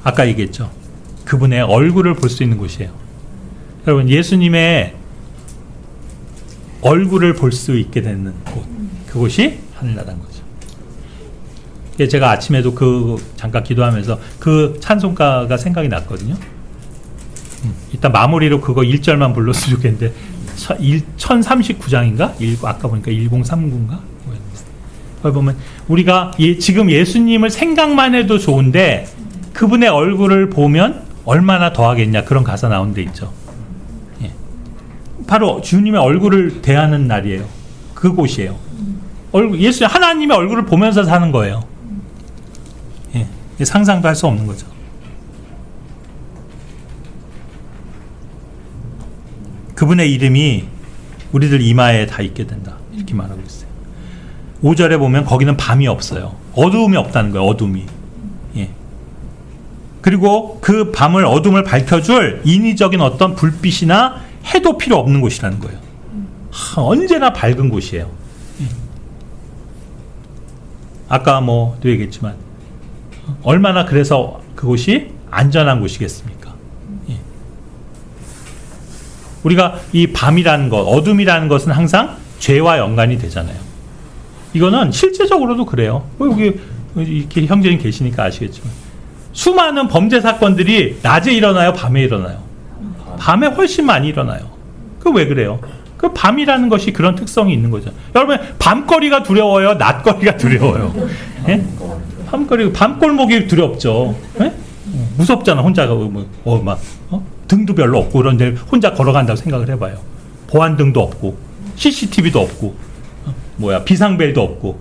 아까 얘기했죠. 그분의 얼굴을 볼 수 있는 곳이에요. 여러분, 예수님의 얼굴을 볼 수 있게 되는 곳, 그곳이 하늘나라인 거죠. 제가 아침에도 잠깐 기도하면서 그 찬송가가 생각이 났거든요. 일단 마무리로 그거 1절만 불렀으면 좋겠는데, 1039장인가? 아까 보니까 1039인가? 거기 보면 우리가 지금 예수님을 생각만 해도 좋은데 그분의 얼굴을 보면 얼마나 더하겠냐, 그런 가사 나온 데 있죠. 예. 바로 주님의 얼굴을 대하는 날이에요. 그곳이에요. 예수 하나님의 얼굴을 보면서 사는 거예요. 예. 상상도 할 수 없는 거죠. 그분의 이름이 우리들 이마에 다 있게 된다, 이렇게 말하고 있어요. 5절에 보면 거기는 밤이 없어요. 어두움이 없다는 거예요. 어둠이. 예. 그리고 그 밤을, 어둠을 밝혀줄 인위적인 어떤 불빛이나 해도 필요 없는 곳이라는 거예요. 언제나 밝은 곳이에요. 예. 아까 뭐또 얘기했지만 얼마나 그래서 그곳이 안전한 곳이겠습니까? 예. 우리가 이 밤이라는 것, 어둠이라는 것은 항상 죄와 연관이 되잖아요. 이거는 실제적으로도 그래요. 여기 이렇게 형제님 계시니까 아시겠지만 수많은 범죄 사건들이 낮에 일어나요, 밤에 일어나요? 밤에 훨씬 많이 일어나요. 그 왜 그래요? 그 밤이라는 것이 그런 특성이 있는 거죠. 여러분, 밤거리가 두려워요? 낮거리가 두려워요? 예? 밤골목이 두렵죠. 예? 무섭잖아, 혼자 가고, 등도 별로 없고, 그런데 혼자 걸어간다고 생각을 해봐요. 보안등도 없고, CCTV도 없고, 비상벨도 없고,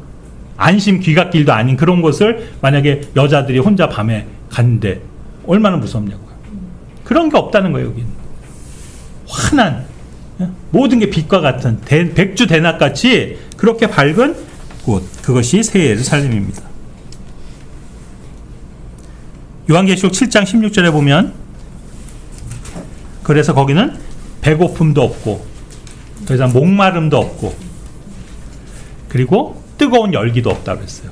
안심 귀갓길도 아닌 그런 곳을 만약에 여자들이 혼자 밤에 갔는데, 얼마나 무섭냐고요. 그런 게 없다는 거예요, 여기는. 환한, 모든 게 빛과 같은 백주 대낮같이 그렇게 밝은 곳, 그것이 새 예루살렘입니다. 요한계시록 7장 16절에 보면 그래서 거기는 배고픔도 없고 더 이상 목마름도 없고 그리고 뜨거운 열기도 없다고 했어요.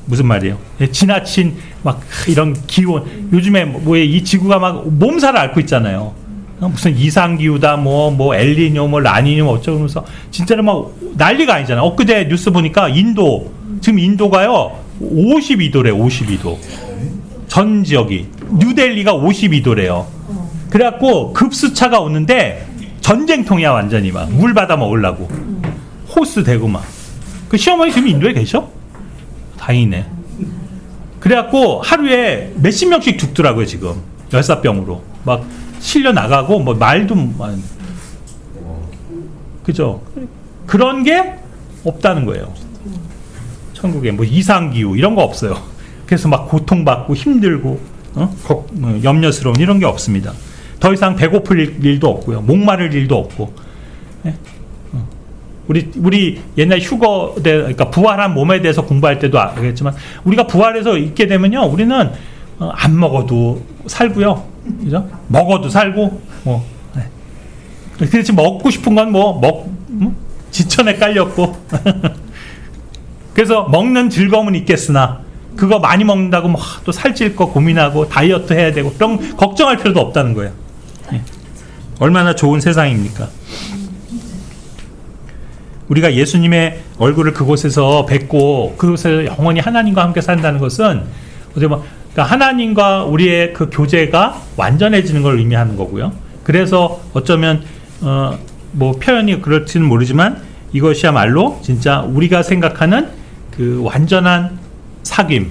무슨 말이에요? 지나친 막 이런 기온, 요즘에 이 지구가 막 몸살을 앓고 있잖아요. 무슨 이상기후다, 엘니뇨, 라니뇨, 어쩌면서, 진짜로 막 난리가 아니잖아. 엊그제 뉴스 보니까 지금 인도가요, 52도래, 52도. 전 지역이. 뉴델리가 52도래요. 그래갖고 급수차가 오는데, 전쟁통이야, 완전히 막. 물 받아 먹으려고. 호스 대고 막. 그 시어머니 지금 인도에 계셔? 다행이네. 그래갖고 하루에 몇십 명씩 죽더라고요, 지금. 열사병으로. 막, 실려 나가고 말도 그죠? 그런 게 없다는 거예요. 천국에 이상기후 이런 거 없어요. 그래서 막 고통받고 힘들고 염려스러운 이런 게 없습니다. 더 이상 배고플 일도 없고요. 목마를 일도 없고. 네? 우리 옛날 그러니까 부활한 몸에 대해서 공부할 때도 알겠지만 우리가 부활해서 있게 되면요, 우리는 안 먹어도 살고요. 그죠? 먹어도 살고, 네. 그렇지, 먹고 싶은 건 지천에 깔렸고. 그래서 먹는 즐거움은 있겠으나, 그거 많이 먹는다고 또 살찔 거 고민하고, 다이어트 해야 되고, 그럼 걱정할 필요도 없다는 거예요. 네. 얼마나 좋은 세상입니까? 우리가 예수님의 얼굴을 그곳에서 뵙고, 그곳에서 영원히 하나님과 함께 산다는 것은, 그러니까 하나님과 우리의 그 교제가 완전해지는 걸 의미하는 거고요. 그래서 어쩌면 표현이 그럴지는 모르지만 이것이야말로 진짜 우리가 생각하는 그 완전한 사귐,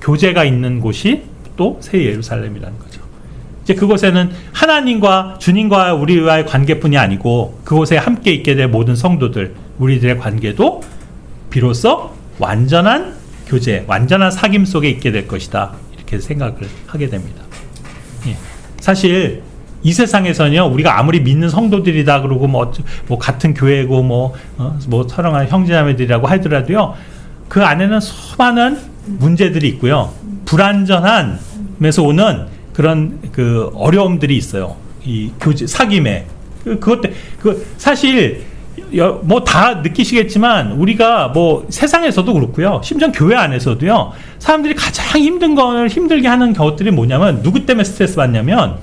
교제가 있는 곳이 또 새 예루살렘이라는 거죠. 이제 그곳에는 하나님과 주님과 우리와의 관계뿐이 아니고 그곳에 함께 있게 될 모든 성도들, 우리들의 관계도 비로소 완전한 교제, 완전한 사귐 속에 있게 될 것이다. 이렇게 생각을 하게 됩니다. 예. 사실 이 세상에서는요, 우리가 아무리 믿는 성도들이다 그러고 같은 교회고 사랑하는 형제자매들이라고 하더라도요, 그 안에는 수많은 문제들이 있고요, 불완전함에서 오는 그런 그 어려움들이 있어요. 이 교제, 사귐에 사실 다 느끼시겠지만 우리가 세상에서도 그렇고요, 심지어 교회 안에서도요, 사람들이 가장 힘들게 하는 것들이 뭐냐면 누구 때문에 스트레스 받냐면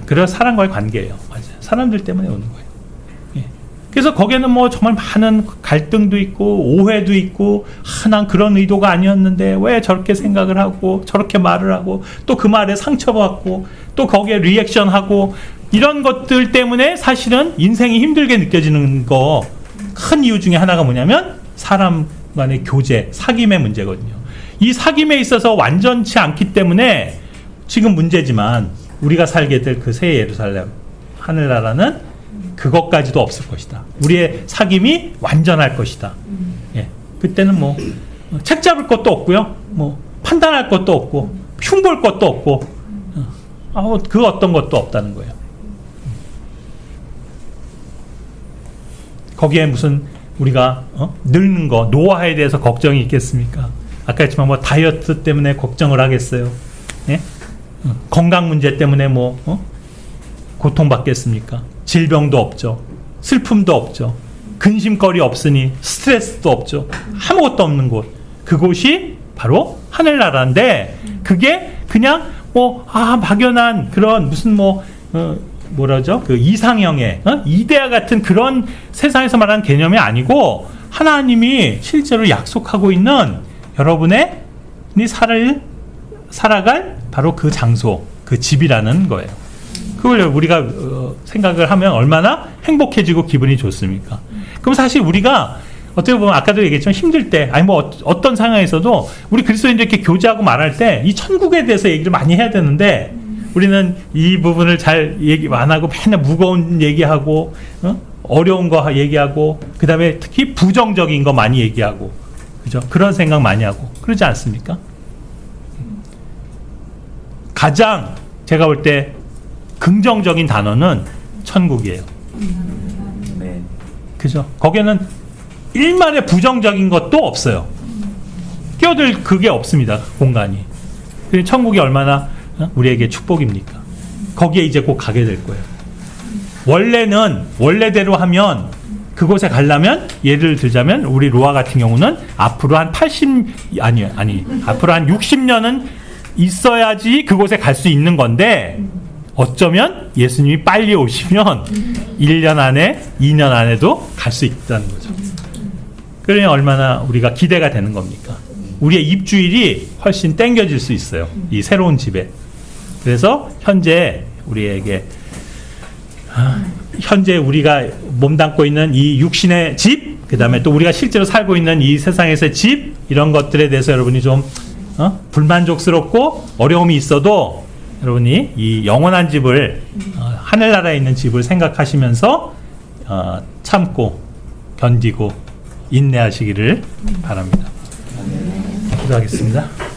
그런 사람과의 관계예요. 맞아요. 사람들 때문에 오는 거예요. 예. 그래서 거기에는 정말 많은 갈등도 있고 오해도 있고, 난 그런 의도가 아니었는데 왜 저렇게 생각을 하고 저렇게 말을 하고 또 그 말에 상처받고 또 거기에 리액션하고, 이런 것들 때문에 사실은 인생이 힘들게 느껴지는 큰 이유 중에 하나가 뭐냐면 사람 간의 교제, 사귐의 문제거든요. 이 사귐에 있어서 완전치 않기 때문에 지금 문제지만 우리가 살게 될 그 새 예루살렘, 하늘나라는 그것까지도 없을 것이다. 우리의 사귐이 완전할 것이다. 예. 그때는 책 잡을 것도 없고요, 판단할 것도 없고 흉볼 것도 없고, 그 어떤 것도 없다는 거예요. 거기에 무슨 우리가 늙는 거, 노화에 대해서 걱정이 있겠습니까? 아까 했지만 다이어트 때문에 걱정을 하겠어요? 예? 건강 문제 때문에 고통받겠습니까? 질병도 없죠. 슬픔도 없죠. 근심거리 없으니 스트레스도 없죠. 아무것도 없는 곳. 그곳이 바로 하늘나라인데 그게 그냥 막연한 그런 무슨 뭐라죠? 그 이상형의 이데아 같은 그런 세상에서 말하는 개념이 아니고 하나님이 실제로 약속하고 있는 여러분의 살아갈 바로 그 장소, 그 집이라는 거예요. 그걸 우리가 생각을 하면 얼마나 행복해지고 기분이 좋습니까? 그럼 사실 우리가 어떻게 보면 아까도 얘기했지만 힘들 때 아니 어떤 상황에서도 우리 그리스도인들 이렇게 교제하고 말할 때 이 천국에 대해서 얘기를 많이 해야 되는데 우리는 이 부분을 잘 얘기 안 하고 맨날 무거운 얘기하고 어려운 거 얘기하고 그 다음에 특히 부정적인 거 많이 얘기하고 그죠? 그런 생각 많이 하고 그러지 않습니까? 가장 제가 볼 때 긍정적인 단어는 천국이에요. 네. 그죠? 거기에는 일말의 부정적인 것도 없어요. 끼어들 그게 없습니다. 공간이. 천국이 얼마나 우리에게 축복입니까? 거기에 이제 꼭 가게 될 거예요. 원래대로 하면 그곳에 가려면 예를 들자면 우리 로아 같은 경우는 앞으로 한 60년은 있어야지 그곳에 갈 수 있는 건데 어쩌면 예수님이 빨리 오시면 1년 안에 2년 안에도 갈 수 있다는 거죠. 그러면 얼마나 우리가 기대가 되는 겁니까? 우리의 입주일이 훨씬 땡겨질 수 있어요. 이 새로운 집에. 그래서 현재 우리에게 현재 우리가 몸담고 있는 이 육신의 집, 그 다음에 또 우리가 실제로 살고 있는 이 세상에서의 집, 이런 것들에 대해서 여러분이 좀 불만족스럽고 어려움이 있어도 여러분이 이 영원한 집을 하늘나라에 있는 집을 생각하시면서 참고 견디고 인내하시기를 바랍니다. 기도하겠습니다.